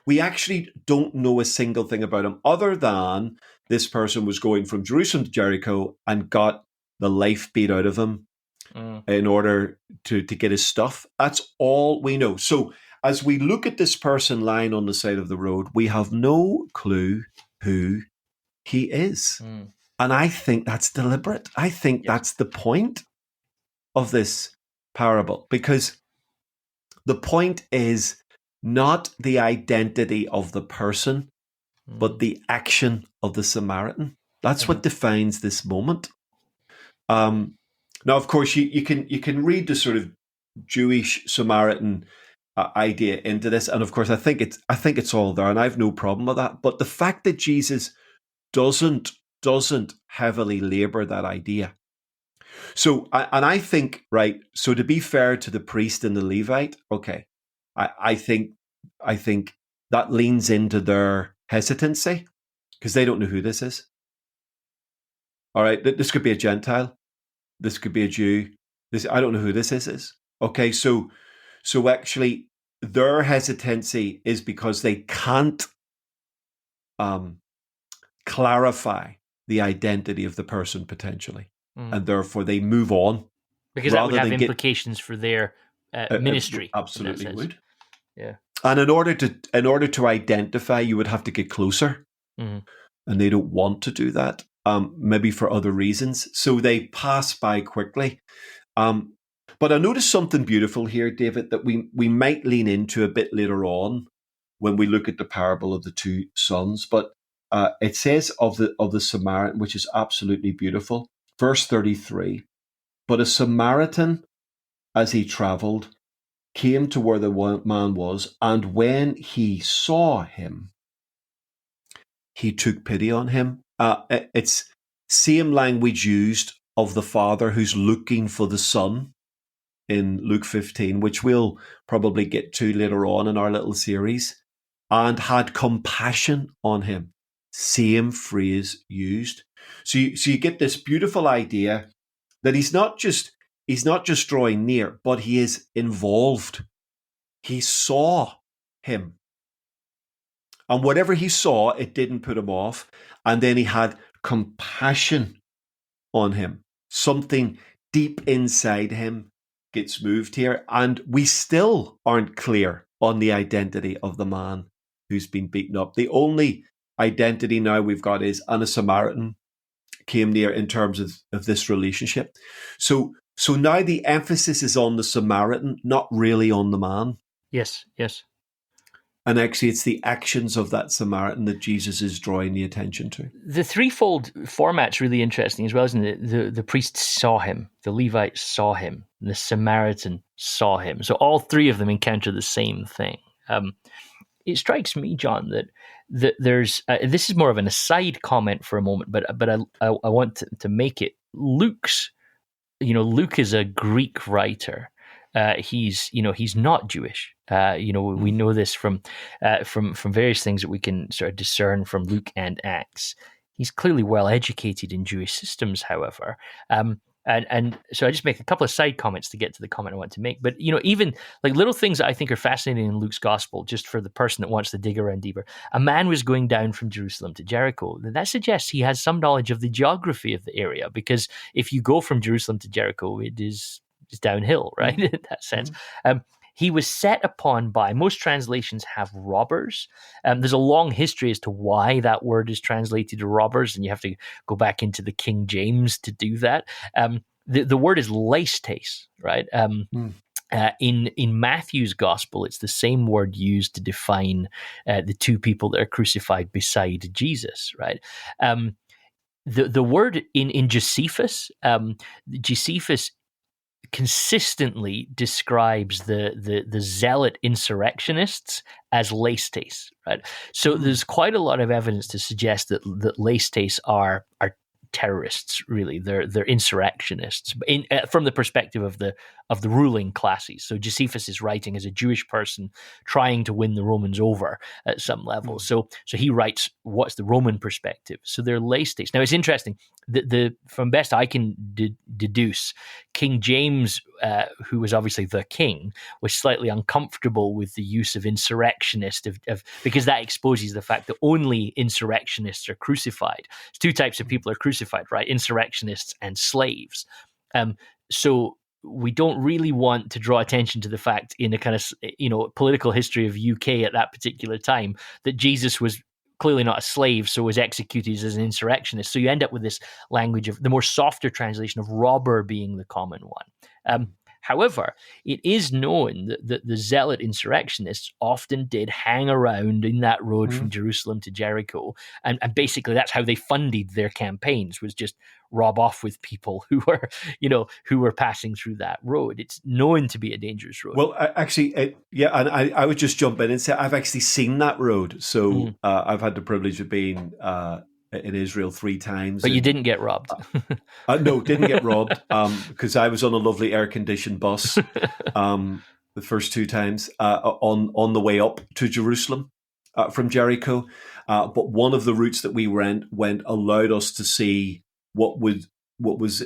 S2: we actually don't know a single thing about him other than this person was going from Jerusalem to Jericho and got the life beat out of him in order to get his stuff. That's all we know. So as we look at this person lying on the side of the road, we have no clue who he is.
S1: Mm.
S2: And I think that's deliberate. I think
S1: Yes.
S2: that's the point of this parable, because the point is not the identity of the person, but
S1: Mm.
S2: the action of the Samaritan. That's
S1: Mhm.
S2: what defines this moment. Now, of course, you can read the sort of Jewish Samaritan idea into this, and of course, I think it's all there, and I have no problem with that. But the fact that Jesus doesn't heavily labor that idea. So, and I think, right. So, to be fair to the priest and the Levite, okay, I think that leans into their hesitancy because they don't know who this is. All right, this could be a Gentile, this could be a Jew. This, I don't know who this is. Okay, so actually, their hesitancy is because they can't um, clarify the identity of the person potentially,
S1: Mm.
S2: and therefore they move on
S1: Because that would
S2: rather
S1: have
S2: than get.
S1: implications for their ministry in that
S2: Absolutely
S1: sense.
S2: would.
S1: Yeah.
S2: And in order to identify, you would have to get closer,
S1: Mm.
S2: and they don't want to do that. Maybe for other reasons, so they pass by quickly. Um, but I noticed something beautiful here, David, that we might lean into a bit later on when we look at the parable of the two sons. But it says of the Samaritan, which is absolutely beautiful. Verse 33: But a Samaritan, as he travelled, came to where the man was, and when he saw him, he took pity on him. It's same language used of the father who's looking for the son in Luke 15, which we'll probably get to later on in our little series, and had compassion on him. Same phrase used. So you get this beautiful idea that he's not just drawing near, but he is involved. He saw him. And whatever he saw, it didn't put him off. And then he had compassion on him. Something deep inside him gets moved here. And we still aren't clear on the identity of the man who's been beaten up. The only identity now we've got is Anna Samaritan came near in terms of this relationship. So now the emphasis is on the Samaritan, not really on the man.
S1: Yes. Yes.
S2: And actually, it's the actions of that Samaritan that Jesus is drawing the attention to.
S1: The threefold format's really interesting as well, isn't it? The priest saw him, the Levite saw him, and the Samaritan saw him. So all three of them encounter the same thing. It strikes me, John, that there's this is more of an aside comment for a moment, but I want to make it. Luke is a Greek writer. He's not Jewish. We
S2: Mm.
S1: know this from various things that we can sort of discern from Luke and Acts. He's clearly well educated in Jewish systems, however. And so I just make a couple of side comments to get to the comment I want to make. But even like little things that I think are fascinating in Luke's gospel, just for the person that wants to dig around deeper. A man was going down from Jerusalem to Jericho. That suggests he has some knowledge of the geography of the area, because if you go from Jerusalem to Jericho, it's downhill, right?
S2: Mm.
S1: In that sense.
S2: Mm.
S1: He was set upon by, most translations have robbers. There's a long history as to why that word is translated robbers, and you have to go back into the King James to do that. The word is leistes, right?
S2: Mm.
S1: In Matthew's gospel, it's the same word used to define the two people that are crucified beside Jesus, right? The word in Josephus, Josephus consistently describes the zealot insurrectionists as leistes, right? So
S2: Mm.
S1: there's quite a lot of evidence to suggest that leistes are terrorists. Really, they're insurrectionists from the perspective of the ruling classes. So Josephus is writing as a Jewish person trying to win the Romans over at some level.
S2: Mm.
S1: So he writes what's the Roman perspective. So they're leistes. Now it's interesting. The from best I can deduce, King James, who was obviously the king, was slightly uncomfortable with the use of insurrectionist because that exposes the fact that only insurrectionists are crucified. There's two types of people are crucified, right? Insurrectionists and slaves. So we don't really want to draw attention to the fact in a kind of political history of UK at that particular time that Jesus was clearly not a slave, so was executed as an insurrectionist. So you end up with this language of the more softer translation of robber being the common one. However, it is known that the zealot insurrectionists often did hang around in that road from Jerusalem to Jericho. And basically that's how they funded their campaigns, was just rob off with people who were passing through that road. It's known to be a dangerous road.
S2: Well, and I would just jump in and say I've actually seen that road. So I've had the privilege of being in Israel 3 times.
S1: But you didn't get robbed.
S2: No, didn't get robbed because I was on a lovely air-conditioned bus the first 2 times on the way up to Jerusalem from Jericho. But one of the routes that we went allowed us to see what was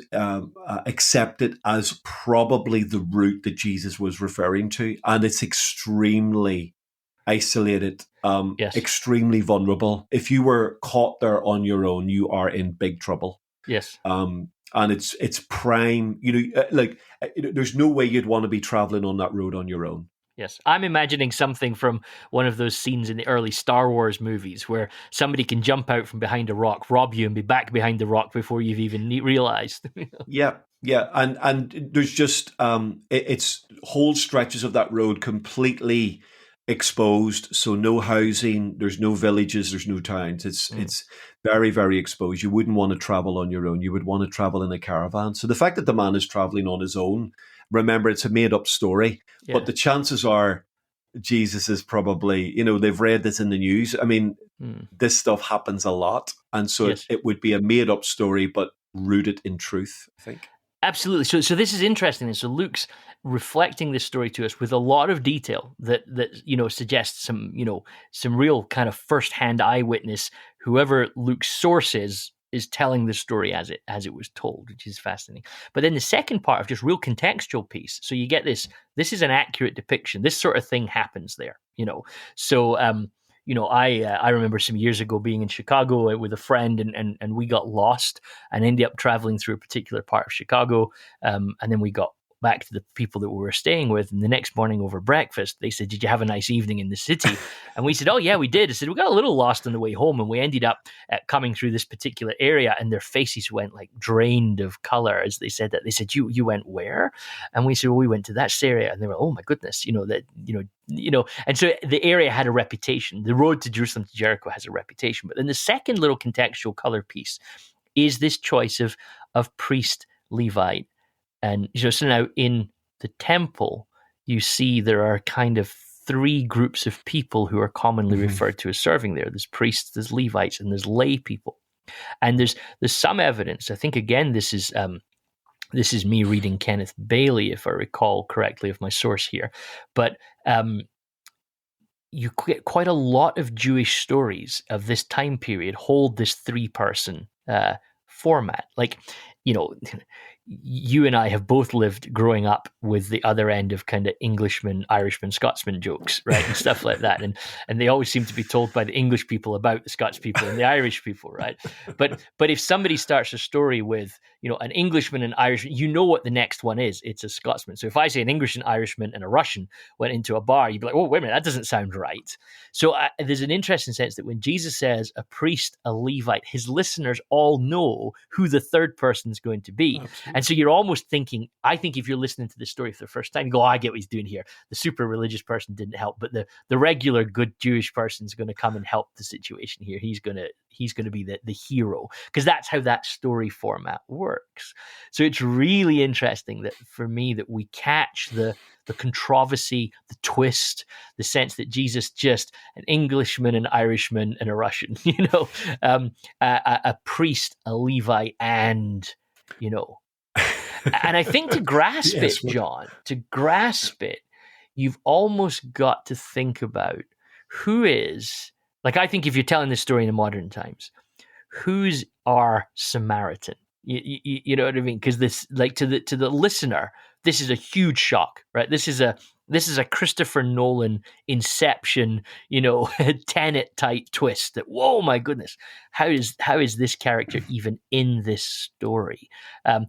S2: accepted as probably the route that Jesus was referring to, and it's extremely isolated,
S1: Yes.
S2: extremely vulnerable. If you were caught there on your own, you are in big trouble.
S1: Yes.
S2: And it's prime. There's no way you'd want to be traveling on that road on your own.
S1: Yes. I'm imagining something from one of those scenes in the early Star Wars movies where somebody can jump out from behind a rock, rob you, and be back behind the rock before you've even realized.
S2: Yeah. And there's just it's whole stretches of that road completely exposed, so no housing, there's no villages, there's no towns. It's very, very exposed. You wouldn't want to travel on your own. You would want to travel in a caravan. So the fact that the man is traveling on his own, remember, it's a made-up story, but the chances are Jesus is probably, they've read this in the news. I mean, this stuff happens a lot, and so it would be a made-up story, but rooted in truth, I think.
S1: Absolutely. So this is interesting. And so Luke's reflecting this story to us with a lot of detail that suggests some real kind of first-hand eyewitness. Whoever Luke's source is telling the story as it was told, which is fascinating. But then the second part of just real contextual piece. So you get this is an accurate depiction. This sort of thing happens there, So I remember some years ago being in Chicago with a friend, and we got lost and ended up traveling through a particular part of Chicago. And then we got back to the people that we were staying with. And the next morning over breakfast, they said, "Did you have a nice evening in the city?" And we said, "Oh, yeah, we did." I said, "We got a little lost on the way home, and we ended up coming through this particular area." And their faces went like drained of color as they said that. They said, "You went where?" And we said, "Well, we went to that area." And they were, "Oh my goodness, And so the area had a reputation. The road to Jerusalem to Jericho has a reputation. But then the second little contextual color piece is this choice of priest, Levite. And so now in the temple, you see there are kind of 3 groups of people who are commonly referred to as serving there. There's priests, there's Levites, and there's lay people. And there's some evidence. I think, again, this is me reading Kenneth Bailey, if I recall correctly, of my source here. But you get quite a lot of Jewish stories of this time period hold this 3-person format. Like, you and I have both lived growing up with the other end of kind of Englishman, Irishman, Scotsman jokes, right? And stuff like that. And they always seem to be told by the English people about the Scots people and the Irish people, right? But if somebody starts a story with, an Englishman and Irishman, what the next one is. It's a Scotsman. So if I say an English and Irishman and a Russian went into a bar, you'd be like, "Oh, wait a minute, that doesn't sound right." So there's an interesting sense that when Jesus says a priest, a Levite, his listeners all know who the third person is going to be. Absolutely. And so you're almost thinking, I think if you're listening to this story for the first time, you go, "Oh, I get what he's doing here. The super religious person didn't help, but the regular good Jewish person is going to come and help the situation here. He's going to be the hero," because that's how that story format works. So it's really interesting that for me that we catch the controversy, the twist, the sense that Jesus just an Englishman, an Irishman, and a Russian, a priest, a Levite, and and I think to grasp it, John, you've almost got to think about who is, like, I think if you're telling this story in the modern times, who's our Samaritan? You know what I mean? Because this, like, to the listener, this is a huge shock, right? This is a Christopher Nolan Inception, Tenet type twist. That, whoa, my goodness, how is this character even in this story? And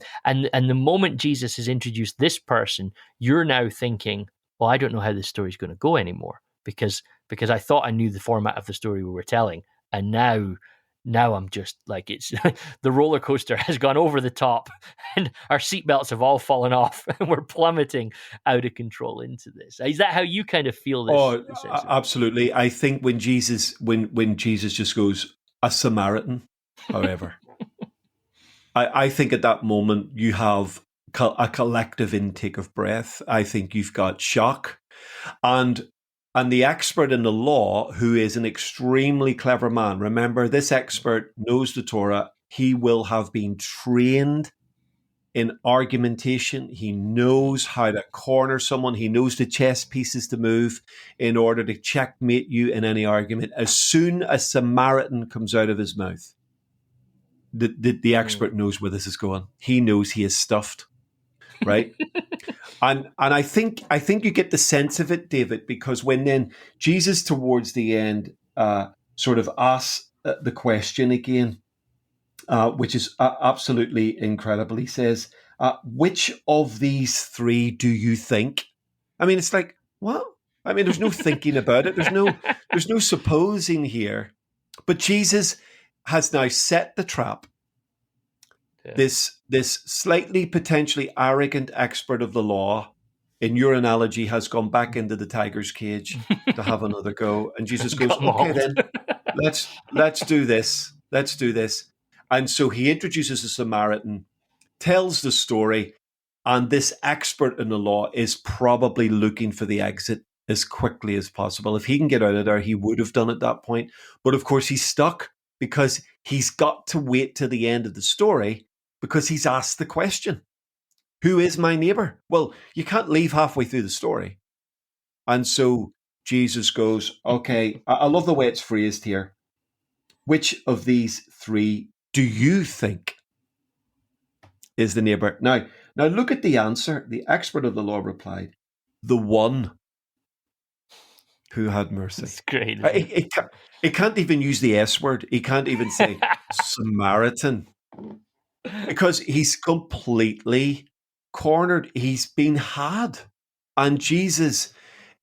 S1: the moment Jesus has introduced this person, you're now thinking, well, I don't know how this story is going to go anymore because I thought I knew the format of the story we were telling, and now I'm just like, it's the roller coaster has gone over the top, and our seatbelts have all fallen off, and we're plummeting out of control into this. Is that how you kind of feel this
S2: Oh,
S1: sense of?
S2: absolutely. I think when Jesus just goes, a Samaritan, however, I think at that moment you have a collective intake of breath. I think you've got shock, and the expert in the law, who is an extremely clever man. Remember, this expert knows the Torah. He will have been trained in argumentation. He knows how to corner someone. He knows the chess pieces to move in order to checkmate you in any argument. As soon as Samaritan comes out of his mouth, the expert knows where this is going. He knows he is stuffed, right? And I think you get the sense of it, David, because when then Jesus towards the end sort of asks the question again, which is absolutely incredible. He says, "Which of these three do you think?" I mean, it's like, what? I mean, there's no thinking about it. There's no supposing here. But Jesus has now set the trap.
S1: Yeah.
S2: This slightly potentially arrogant expert of the law, in your analogy, has gone back into the tiger's cage to have another go, and Jesus goes,
S1: Got
S2: "Okay,
S1: mauled.
S2: then let's do this. Let's do this." And so he introduces a Samaritan, tells the story, and this expert in the law is probably looking for the exit as quickly as possible. If he can get out of there, he would have done at that point. But of course, he's stuck because he's got to wait to the end of the story because he's asked the question, who is my neighbor? Well, you can't leave halfway through the story. And so Jesus goes, okay, I love the way it's phrased here. Which of these three do you think is the neighbor? Now look at the answer. The expert of the law replied, the one who had mercy.
S1: It's great. Isn't
S2: It can't even use the S word. He can't even say Samaritan because he's completely cornered. He's been had. And Jesus,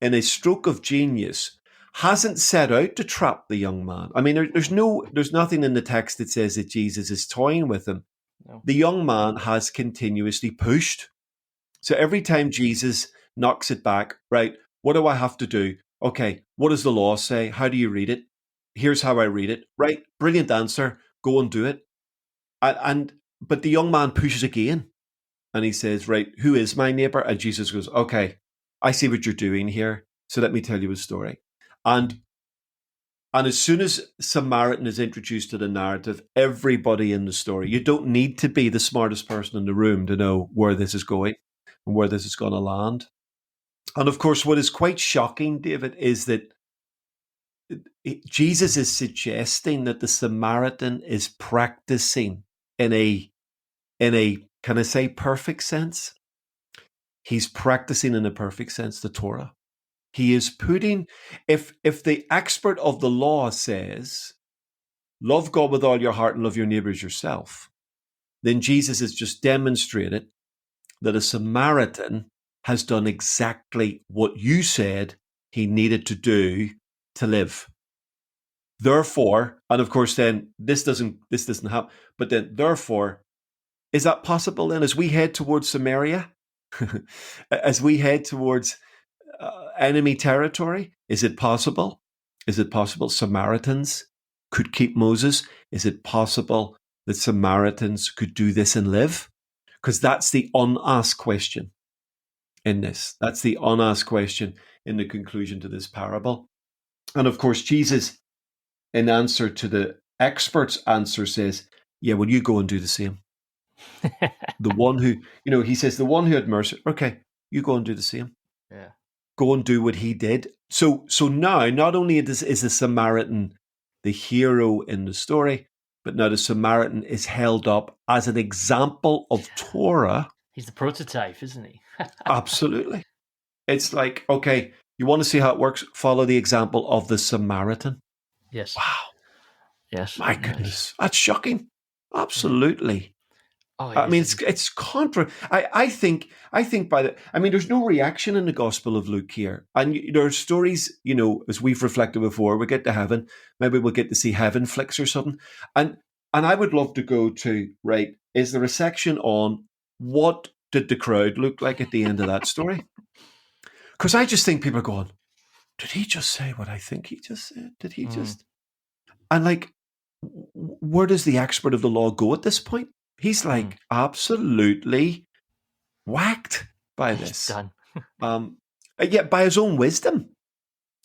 S2: in a stroke of genius, hasn't set out to trap the young man. I mean, there's nothing in the text that says that Jesus is toying with him.
S1: No.
S2: The young man has continuously pushed. So every time Jesus knocks it back, right, what do I have to do? Okay, what does the law say? How do you read it? Here's how I read it. Right, brilliant answer. Go and do it. But the young man pushes again, and he says, right, who is my neighbor? And Jesus goes, okay, I see what you're doing here. So let me tell you a story. And as soon as Samaritan is introduced to the narrative, everybody in the story, you don't need to be the smartest person in the room to know where this is going and where this is going to land. And of course, what is quite shocking, David, is that Jesus is suggesting that the Samaritan is practicing in a can I say perfect sense? He's practicing in a perfect sense the Torah. He is putting, if the expert of the law says, love God with all your heart and love your neighbor as yourself, then Jesus has just demonstrated that a Samaritan has done exactly what you said he needed to do to live. Therefore, and of course then this doesn't happen, but then therefore, is that possible then as we head towards Samaria? As we head towards enemy territory? Is it possible? Is it possible Samaritans could keep Moses? Is it possible that Samaritans could do this and live? Because that's the unasked question in this. That's the unasked question in the conclusion to this parable. And of course, Jesus, in answer to the expert's answer, says, yeah, well, you go and do the same. The one who, he says, the one who had mercy, okay, you go and do the same.
S1: Yeah.
S2: Go and do what he did. So now, not only is the Samaritan the hero in the story, but now the Samaritan is held up as an example of Torah.
S1: He's the prototype, isn't he?
S2: Absolutely. It's like, okay, you want to see how it works? Follow the example of the Samaritan.
S1: Yes.
S2: Wow.
S1: Yes.
S2: My goodness. That's shocking. Absolutely.
S1: Oh, it
S2: I mean,
S1: is,
S2: it's
S1: isn't it?
S2: it's contra. I think by the. I mean, there's no reaction in the Gospel of Luke here, and there are stories. As we've reflected before, we get to heaven. Maybe we'll get to see heaven flicks or something, and and I would love to go to right. Is there a section on what did the crowd look like at the end of that story? Because I just think people are going, did he just say what I think he just said? Did he
S1: Mm,
S2: just? And like, where does the expert of the law go at this point? He's
S1: mm.
S2: like absolutely whacked by
S1: He's
S2: this.
S1: done.
S2: Um, Yet by his own wisdom,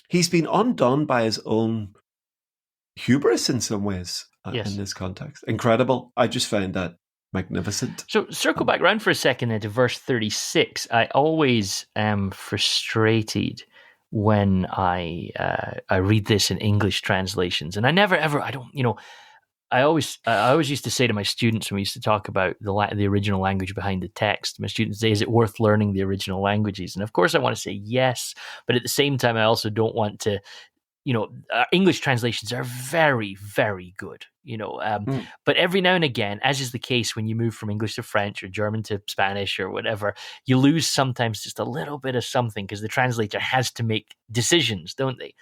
S2: he's been undone by his own hubris in some ways in
S1: Yes.
S2: this context. Incredible. I just found that magnificent.
S1: So circle
S2: Um,
S1: back around for a second then to verse 36. I always am frustrated when I read this in English translations, and I never ever I don't I always used to say to my students when we used to talk about the original language behind the text. My students say, "Is it worth learning the original languages?" And of course, I want to say yes, but at the same time, I also don't want to English translations are very, very good,
S2: mm,
S1: but every now and again, as is the case when you move from English to French or German to Spanish or whatever, you lose sometimes just a little bit of something because the translator has to make decisions, don't they?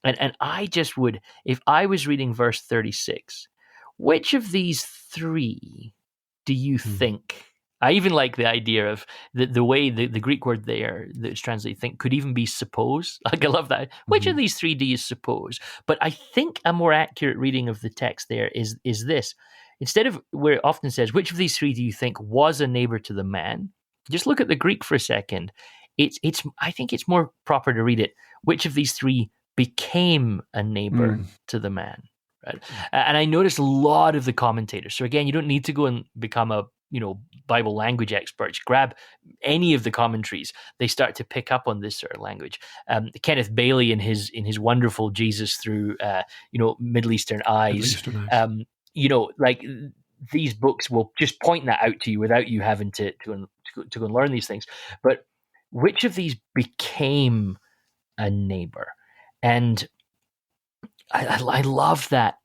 S1: And I just would, if I was reading verse 36, which of these three do you
S2: mm,
S1: think? I even like the idea of the way the Greek word there that's translated think could even be suppose. Like I love that. Which of
S2: mhm,
S1: these three do you suppose? But I think a more accurate reading of the text there is this. Instead of where it often says, which of these three do you think was a neighbor to the man? Just look at the Greek for a second. It's I think it's more proper to read it. Which of these three became a neighbor
S2: mm,
S1: to the man? Right. And I noticed a lot of the commentators. So again, you don't need to go and become a Bible language expert. Just grab any of the commentaries. They start to pick up on this sort of language. Kenneth Bailey in his wonderful Jesus through Middle Eastern
S2: Middle
S1: eyes.
S2: Eastern eyes.
S1: Um, like these books will just point that out to you without you having to go and learn these things. But which of these became a neighbor? And I love that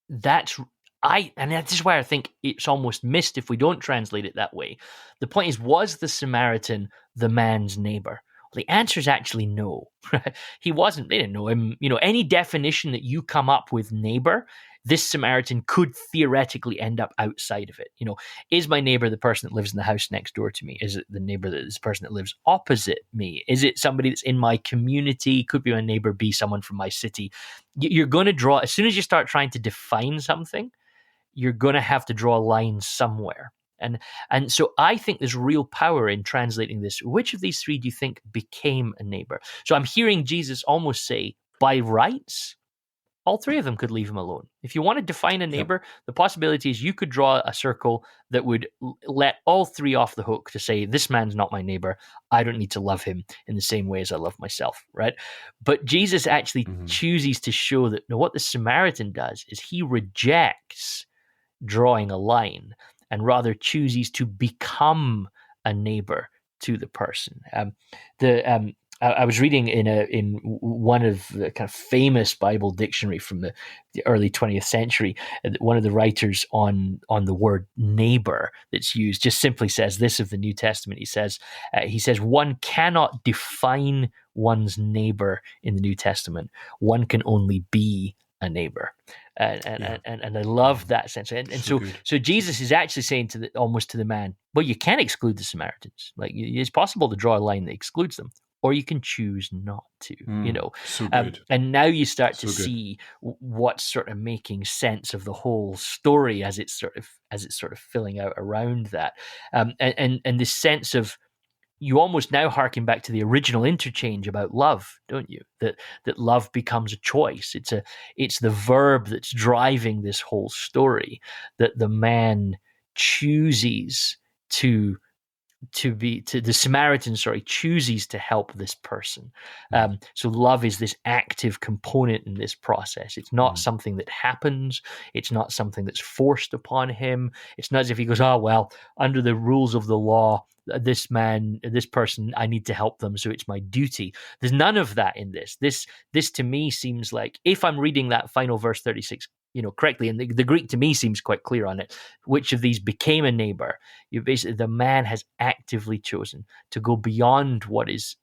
S1: that's and this is why I think it's almost missed if we don't translate it that way. The point is, was the Samaritan the man's neighbor? Well, the answer is actually no. He wasn't. They didn't know him. Any definition that you come up with neighbor, this Samaritan could theoretically end up outside of it. Is my neighbor the person that lives in the house next door to me? Is it the neighbor that is the person that lives opposite me? Is it somebody that's in my community? Could be my neighbor, be someone from my city. You're going to draw, as soon as you start trying to define something, you're going to have to draw a line somewhere. And so I think there's real power in translating this. Which of these three do you think became a neighbor? So I'm hearing Jesus almost say, by rights, all three of them could leave him alone. If you want to define a
S2: Yep.
S1: neighbor, the possibility is you could draw a circle that would let all three off the hook to say, this man's not my neighbor. I don't need to love him in the same way as I love myself, right? But Jesus actually
S2: Mhm.
S1: chooses to show that what the Samaritan does is he rejects drawing a line and rather chooses to become a neighbor to the person. I was reading in one of the kind of famous Bible dictionary from the early 20th century. One of the writers on the word neighbor that's used just simply says this of the New Testament. He says one cannot define one's neighbor in the New Testament. One can only be a neighbor. And
S2: Yeah.
S1: and, and I love that sense. And
S2: So
S1: so
S2: good.
S1: so
S2: So
S1: Jesus
S2: good.
S1: is actually saying almost to the man, well, you can exclude the Samaritans. Like it's possible to draw a line that excludes them, or you can choose not to.
S2: So good.
S1: And now you start to
S2: So good.
S1: see what's sort of making sense of the whole story as it's sort of filling out around that, and this sense of you almost now harken back to the original interchange about love, don't you? That love becomes a choice. It's the verb that's driving this whole story. That the man chooses to the Samaritan, sorry, chooses to help this person.
S2: Mm,
S1: So love is this active component in this process. It's not
S2: mm,
S1: something that happens. It's not something that's forced upon him. It's not as if he goes, oh well, under the rules of the law, this person, I need to help them, so it's my duty. There's none of that in this. This to me seems like, if I'm reading that final verse 36 correctly. And the Greek to me seems quite clear on it. Which of these became a neighbor? The man has actively chosen to go beyond what is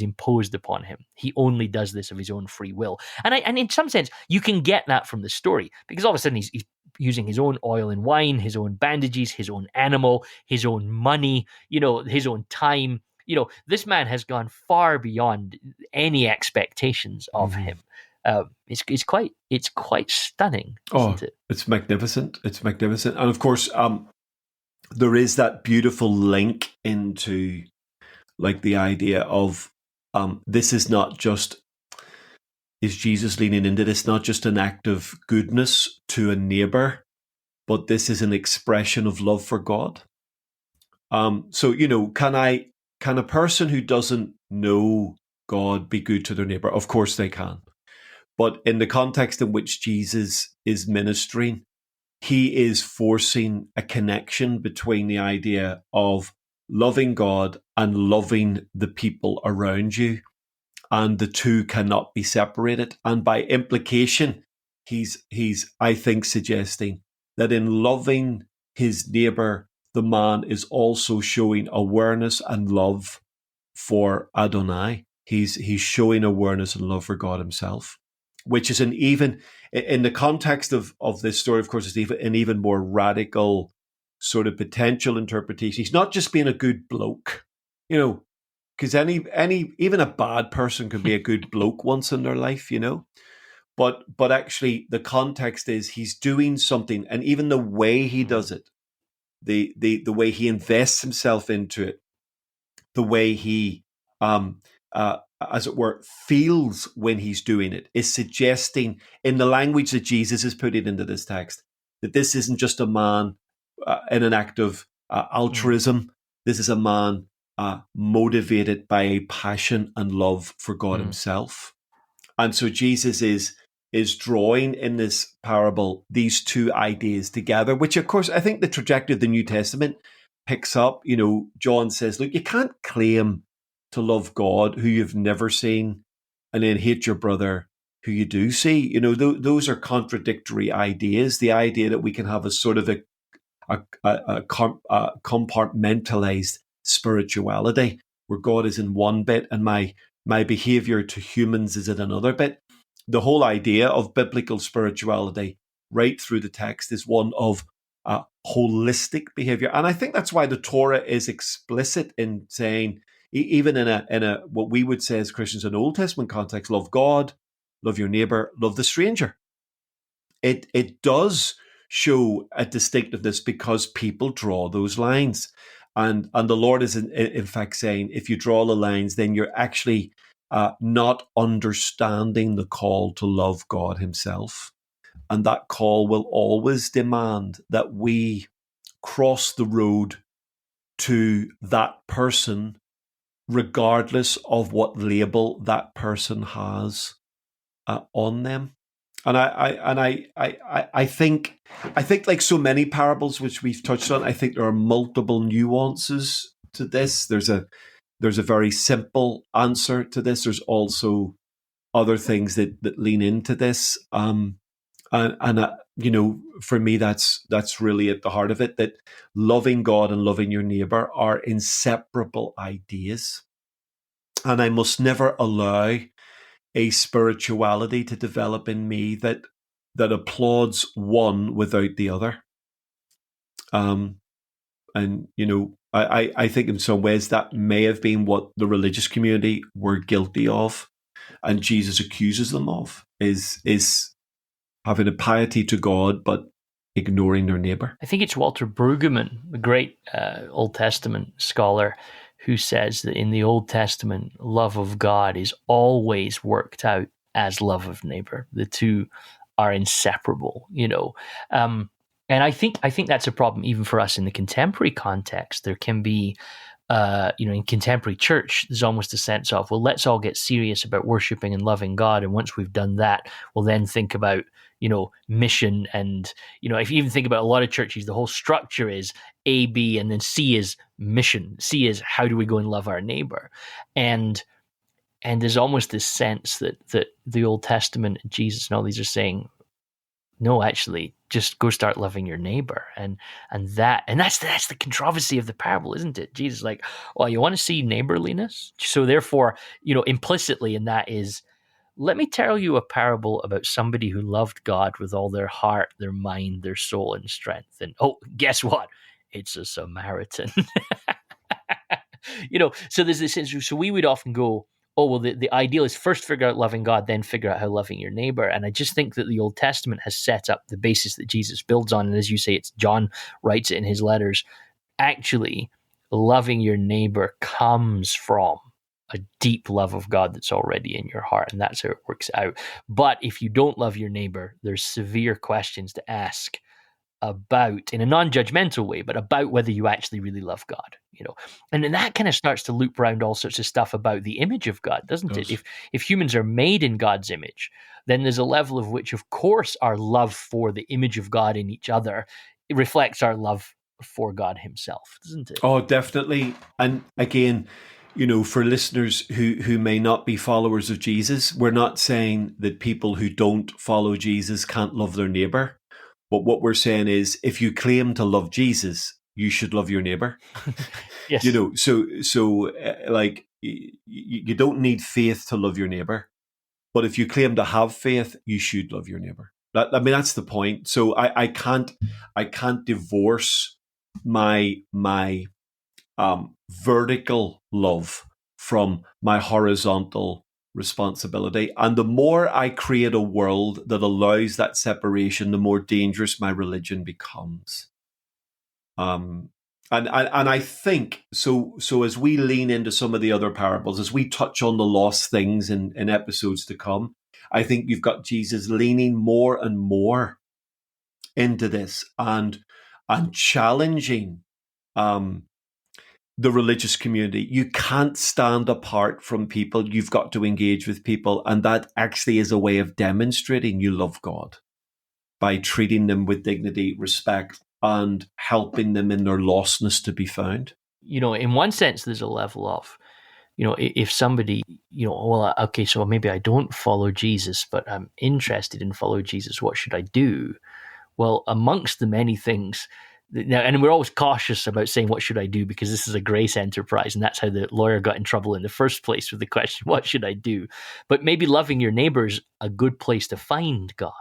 S1: imposed upon him. He only does this of his own free will. And in some sense, you can get that from the story, because all of a sudden he's using his own oil and wine, his own bandages, his own animal, his own money, his own time. This man has gone far beyond any expectations of
S2: Mhm.
S1: him. It's quite stunning,
S2: Oh,
S1: isn't it?
S2: it's magnificent. It's magnificent. And of course, there is that beautiful link into like the idea of this is Jesus leaning into this, not just an act of goodness to a neighbor, but this is an expression of love for God. So, can a person who doesn't know God be good to their neighbor? Of course they can. But in the context in which Jesus is ministering, he is forcing a connection between the idea of loving God and loving the people around you. And the two cannot be separated. And by implication, he's I think suggesting that in loving his neighbor, the man is also showing awareness and love for Adonai. He's showing awareness and love for God himself, which is an even in the context of this story, of course, it's even an even more radical sort of potential interpretation. He's not just being a good bloke, because any even a bad person can be a good bloke once in their life, But actually, the context is he's doing something, and even the way he does it, the way he invests himself into it, the way he, um, as it were, feels when he's doing it, is suggesting in the language that Jesus has put it into this text that this isn't just a man in an act of altruism. This is a man motivated by a passion and love for God himself. And so Jesus is drawing in this parable these two ideas together, which of course I think the trajectory of the New Testament picks up. John says, look, you can't claim to love God who you've never seen and then hate your brother who you do see. Those are contradictory ideas. The idea that we can have a sort of a compartmentalized spirituality where God is in one bit and my behavior to humans is in another bit. The whole idea of biblical spirituality right through the text is one of holistic behavior. And I think that's why the Torah is explicit in saying, even in a what we would say as Christians in Old Testament context, love God, love your neighbor, love the stranger. It does show a distinctiveness because people draw those lines. And the Lord is in fact saying, if you draw the lines, then you're actually not understanding the call to love God himself. And that call will always demand that we cross the road to that person, regardless of what label that person has on them. And I think like so many parables which we've touched on, I think there are multiple nuances to this. There's a very simple answer to this. There's also other things that lean into this. For me, that's really at the heart of it, that loving God and loving your neighbor are inseparable ideas. And I must never allow a spirituality to develop in me that applauds one without the other. I think in some ways that may have been what the religious community were guilty of, and Jesus accuses them of is having a piety to God but ignoring their neighbor.
S1: I think it's Walter Brueggemann, the great Old Testament scholar, who says that in the Old Testament, love of God is always worked out as love of neighbor. The two are inseparable, and I think that's a problem even for us in the contemporary context. There can be, in contemporary church, there's almost a sense of, well, let's all get serious about worshiping and loving God, and once we've done that, we'll then think about mission. And if you even think about a lot of churches, the whole structure is A, B, and then C is mission. C is how do we go and love our neighbor, and there's almost this sense that the Old Testament, Jesus, and all these are saying, no, actually, just go start loving your neighbor. And that's the controversy of the parable, isn't it? Jesus is like, well, you want to see neighborliness? So therefore, implicitly in that is, let me tell you a parable about somebody who loved God with all their heart, their mind, their soul, and strength. And oh, guess what? It's a Samaritan. So there's this. So we would often go, oh, well, the ideal is first figure out loving God, then figure out how loving your neighbor. And I just think that the Old Testament has set up the basis that Jesus builds on. And as you say, it's John writes it in his letters. Actually, loving your neighbor comes from a deep love of God that's already in your heart, and that's how it works out. But if you don't love your neighbor, there's severe questions to ask about, in a non-judgmental way, but about whether you actually really love God. And then that kind of starts to loop around all sorts of stuff about the image of God, doesn't it? If humans are made in God's image, then there's a level of which, of course, our love for the image of God in each other, it reflects our love for God himself, doesn't it?
S2: Oh, definitely. And again, for listeners who may not be followers of Jesus, we're not saying that people who don't follow Jesus can't love their neighbor. But what we're saying is, if you claim to love Jesus, you should love your neighbor.
S1: Yes.
S2: Like you don't need faith to love your neighbor, but if you claim to have faith, you should love your neighbor. That's the point. So I can't divorce my vertical love from my horizontal responsibility. And the more I create a world that allows that separation, the more dangerous my religion becomes. And I think so. So as we lean into some of the other parables, as we touch on the lost things in episodes to come, I think you've got Jesus leaning more and more into this and challenging the religious community. You can't stand apart from people. You've got to engage with people. And that actually is a way of demonstrating you love God, by treating them with dignity, respect, and helping them in their lostness to be found.
S1: In one sense, there's a level of, if somebody, well, okay, so maybe I don't follow Jesus, but I'm interested in follow Jesus. What should I do? Well, amongst the many things now, and we're always cautious about saying what should I do, because this is a grace enterprise, and that's how the lawyer got in trouble in the first place with the question, what should I do? But maybe loving your neighbor's a good place to find God,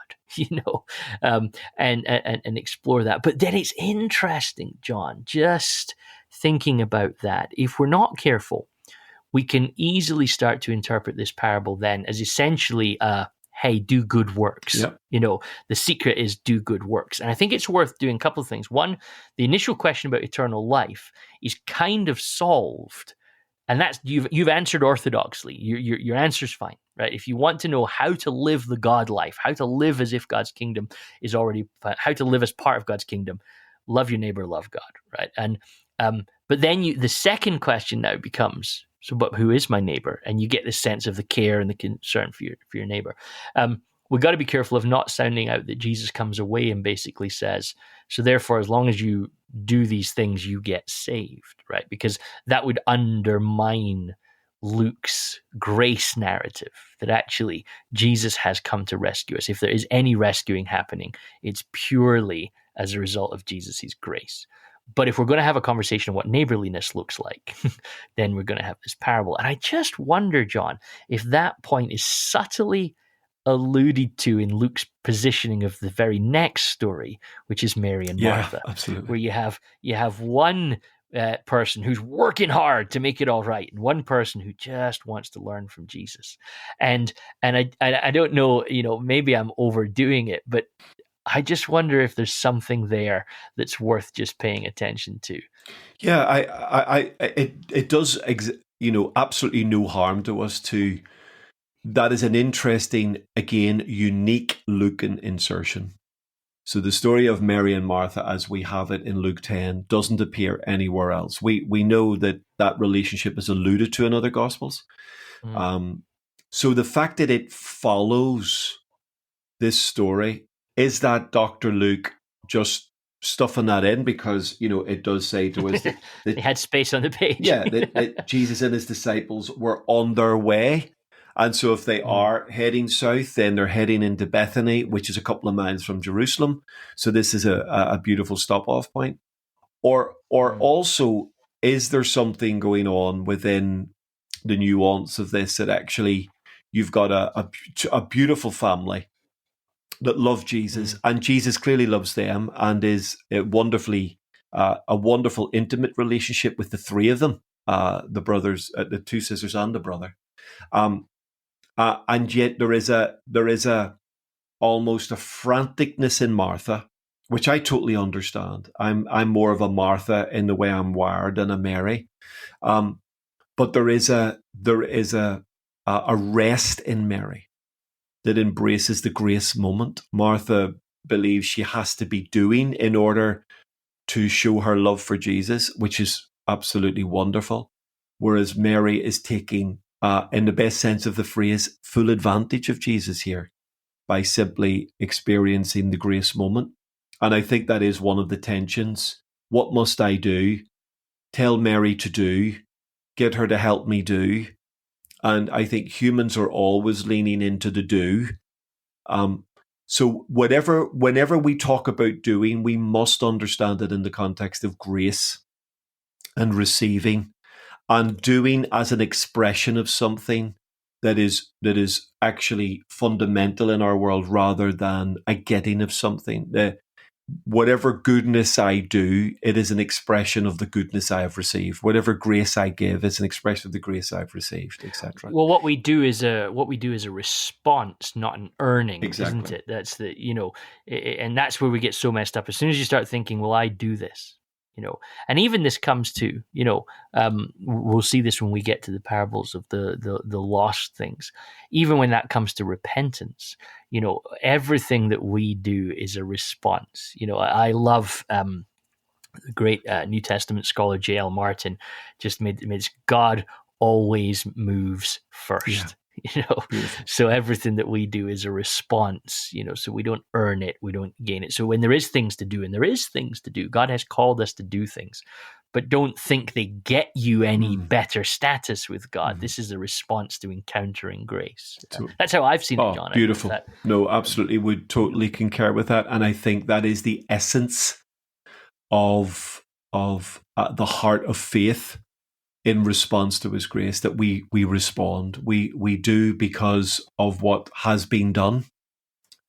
S1: and explore that. But then it's interesting, John, just thinking about that. If we're not careful, we can easily start to interpret this parable then as essentially hey, do good works.
S2: Yep.
S1: The secret is do good works. And I think it's worth doing a couple of things. One, the initial question about eternal life is kind of solved. And that's you've answered orthodoxly. Your answer's fine, right? If you want to know how to live the God life, how to live as if God's kingdom is already, how to live as part of God's kingdom, love your neighbor, love God, right? And but then the second question now becomes, so, but who is my neighbor? And you get this sense of the care and the concern for your neighbor. We've got to be careful of not sounding out that Jesus comes away and basically says, so therefore, as long as you do these things, you get saved, right? Because that would undermine Luke's grace narrative, that actually Jesus has come to rescue us. If there is any rescuing happening, it's purely as a result of Jesus' grace. But if we're going to have a conversation on what neighborliness looks like, then we're going to have this parable. And I just wonder, John, if that point is subtly alluded to in Luke's positioning of the very next story, which is Mary and Martha,
S2: absolutely.
S1: where you have one person who's working hard to make it all right, and one person who just wants to learn from Jesus. And I don't know, maybe I'm overdoing it, but I just wonder if there's something there that's worth just paying attention to.
S2: Yeah, it does, absolutely no harm to us to. That is an interesting, again, unique Lucan insertion. So the story of Mary and Martha, as we have it in Luke 10, doesn't appear anywhere else. We know that relationship is alluded to in other Gospels. So the fact that it follows this story, is that Dr. Luke just stuffing that in because, it does say to us that
S1: they had space on the page.
S2: that Jesus and his disciples were on their way. And so if they
S1: Mm.
S2: are heading south, then they're heading into Bethany, which is a couple of miles from Jerusalem. So this is a beautiful stop off point. Or
S1: Mm.
S2: also, is there something going on within the nuance of this that actually you've got a beautiful family that love Jesus,
S1: Mm.
S2: and Jesus clearly loves them, and is a wonderful intimate relationship with the three of them, the brothers, the two sisters, and the brother. Um, and yet there is a almost a franticness in Martha, which I totally understand. I'm more of a Martha in the way I'm wired than a Mary. Um, but there is a rest in Mary that embraces the grace moment. Martha believes she has to be doing in order to show her love for Jesus, which is absolutely wonderful. Whereas Mary is taking, in the best sense of the phrase, full advantage of Jesus here by simply experiencing the grace moment. And I think that is one of the tensions. What must I do? Tell Mary to do, get her to help me do. And I think humans are always leaning into the do. Um, so whenever we talk about doing, we must understand it in the context of grace and receiving, and doing as an expression of something that is actually fundamental in our world, rather than a getting of something. Whatever goodness I do, it is an expression of the goodness I have received. Whatever grace I give is an expression of the grace I've received, etc.
S1: Well, what we do is a response, not an earning, isn't
S2: Exactly.
S1: it? That's and that's where we get so messed up. As soon as you start thinking, "Well, I do this," and even this comes to, we'll see this when we get to the parables of the lost things. Even when that comes to repentance, everything that we do is a response. I love. The great New Testament scholar J.L. Martin just made God always moves
S2: Yeah.
S1: first.
S2: Beautiful.
S1: So everything that we do is a response. So we don't earn it, we don't gain it. So when there is things to do, and there is things to do, God has called us to do things, but don't think they get you any
S2: Mm.
S1: better status with God.
S2: Mm.
S1: This is a response to encountering grace.
S2: So,
S1: That's how I've seen it, John. I don't know if
S2: beautiful.
S1: that.
S2: No, absolutely, would totally concur with that, and I think that is the essence of the heart of faith in response to His grace. That we respond, we do because of what has been done,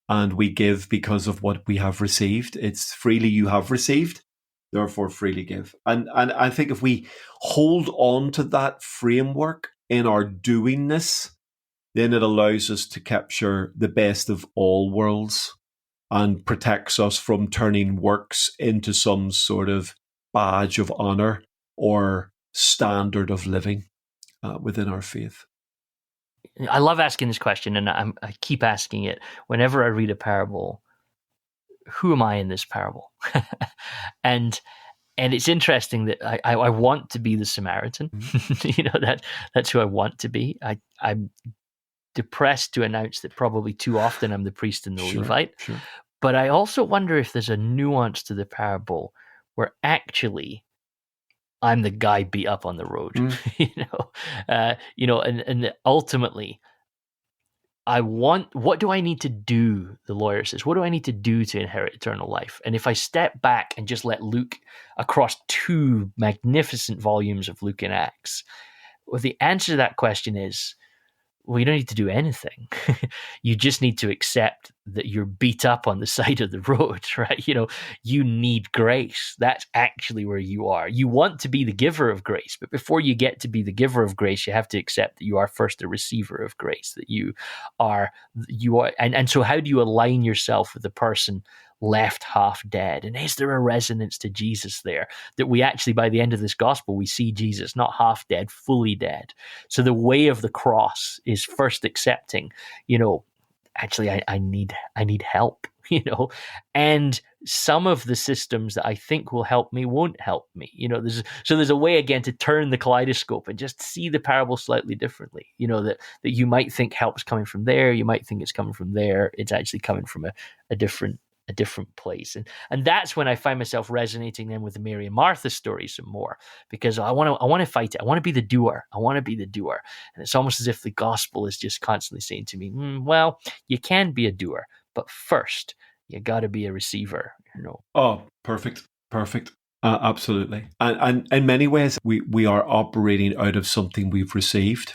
S2: and we give because of what we have received. It's freely you have received, therefore freely give. And I think if we hold on to that framework in our doingness, then it allows us to capture the best of all worlds and protects us from turning works into some sort of badge of honor or standard of living within our faith.
S1: I love asking this question, and I keep asking it whenever I read a parable. Who am I in this parable? and and it's interesting that I want to be the Samaritan. That's who I want to be. I'm depressed to announce that probably too often I'm the priest and the
S2: Sure,
S1: Levite.
S2: sure.
S1: But I also wonder if there's a nuance to the parable where actually I'm the guy beat up on the road. And ultimately what do I need to do? The lawyer says, what do I need to do to inherit eternal life? And if I step back and just let Luke, across two magnificent volumes of Luke and Acts, well, the answer to that question is, well, you don't need to do anything. You just need to accept that you're beat up on the side of the road, right? You need grace. That's actually where you are. You want to be the giver of grace, but before you get to be the giver of grace, you have to accept that you are first a receiver of grace, that you are, and so how do you align yourself with the person left half dead? And is there a resonance to Jesus there, that we actually, by the end of this gospel, we see Jesus not half dead, fully dead? So the way of the cross is first accepting, actually I need help, and some of the systems that I think will help me won't help me. There's a way again to turn the kaleidoscope and just see the parable slightly differently. That you might think help's coming from there, you might think it's coming from there. It's actually coming from a different a different place. And that's when I find myself resonating then with the Mary and Martha story some more, because I want to fight it. I want to be the doer. I want to be the doer. And it's almost as if the gospel is just constantly saying to me, well, you can be a doer, but first you got to be a receiver,
S2: Oh, perfect. Absolutely. And in many ways, we are operating out of something we've received,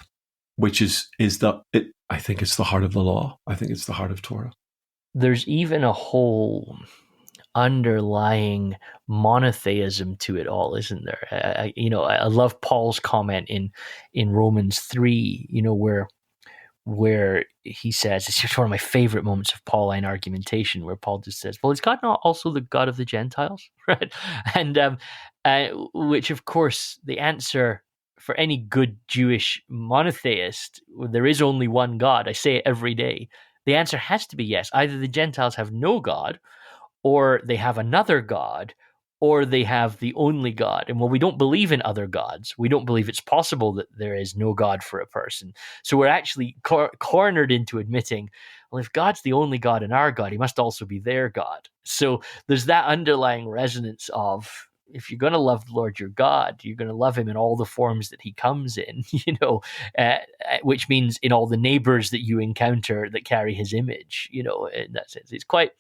S2: which is that it. I think it's the heart of the law. I think it's the heart of Torah.
S1: There's even a whole underlying monotheism to it all, isn't there? I love Paul's comment in Romans 3, where he says, it's just one of my favorite moments of Pauline argumentation, where Paul just says, well, is God not also the God of the Gentiles? Right? And which, of course, the answer for any good Jewish monotheist, there is only one God. I say it every day. The answer has to be yes. Either the Gentiles have no God, or they have another God, or they have the only God. And we don't believe in other gods. We don't believe it's possible that there is no God for a person. So we're actually cornered into admitting, well, if God's the only God and our God, he must also be their God. So there's that underlying resonance of, if you're going to love the Lord your God, you're going to love him in all the forms that he comes in, which means in all the neighbors that you encounter that carry his image, in that sense. It's quite,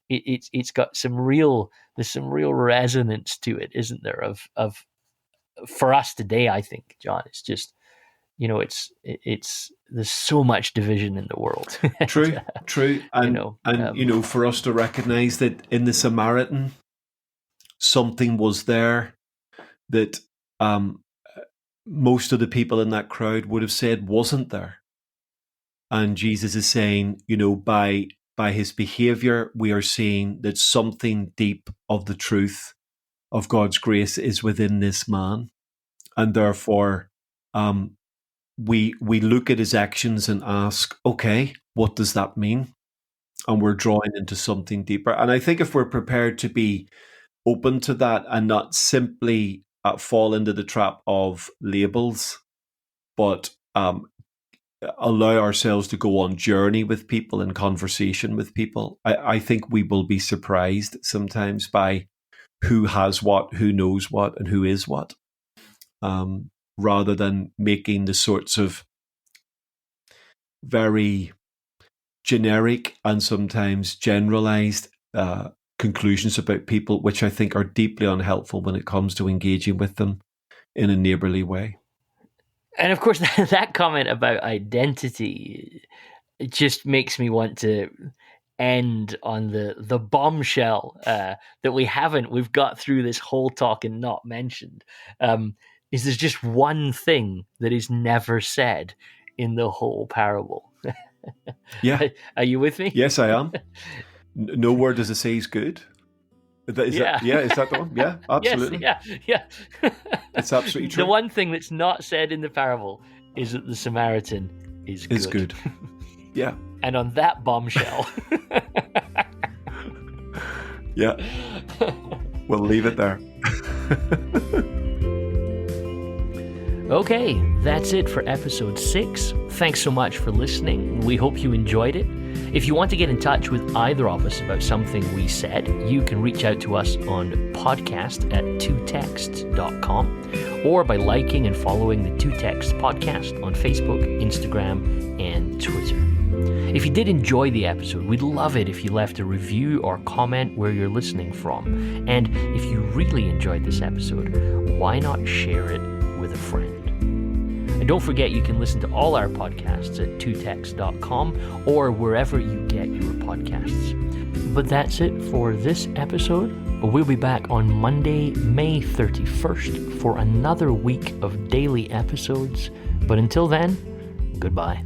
S1: it's got there's some real resonance to it, isn't there? Of for us today, I think, John, it's just, it's there's so much division in the world.
S2: True. And for us to recognize that in the Samaritan, something was there that most of the people in that crowd would have said wasn't there. And Jesus is saying, by his behavior, we are seeing that something deep of the truth of God's grace is within this man. And therefore, we look at his actions and ask, okay, what does that mean? And we're drawing into something deeper. And I think if we're prepared to be open to that and not simply fall into the trap of labels, but allow ourselves to go on journey with people and conversation with people, I think we will be surprised sometimes by who has what, who knows what, and who is what, rather than making the sorts of very generic and sometimes generalized conclusions about people, which I think are deeply unhelpful when it comes to engaging with them in a neighborly way.
S1: And of course, that comment about identity, it just makes me want to end on the bombshell that we've got through this whole talk and not mentioned. Is there's just one thing that is never said in the whole parable.
S2: Yeah.
S1: Are you with me?
S2: Yes, I am. Nowhere does it say he's good. Is that the one? Yeah, absolutely.
S1: Yes, yeah.
S2: It's absolutely true.
S1: The one thing that's not said in the parable is that the Samaritan is good.
S2: Is good. Yeah.
S1: And on that bombshell.
S2: Yeah. We'll leave it there.
S1: Okay, that's it for episode 6. Thanks so much for listening. We hope you enjoyed it. If you want to get in touch with either of us about something we said, you can reach out to us on podcast@twotext.com or by liking and following the Two Text podcast on Facebook, Instagram, and Twitter. If you did enjoy the episode, we'd love it if you left a review or comment where you're listening from. And if you really enjoyed this episode, why not share it with a friend? And don't forget, you can listen to all our podcasts at twotext.com or wherever you get your podcasts. But that's it for this episode. We'll be back on Monday, May 31st for another week of daily episodes. But until then, goodbye.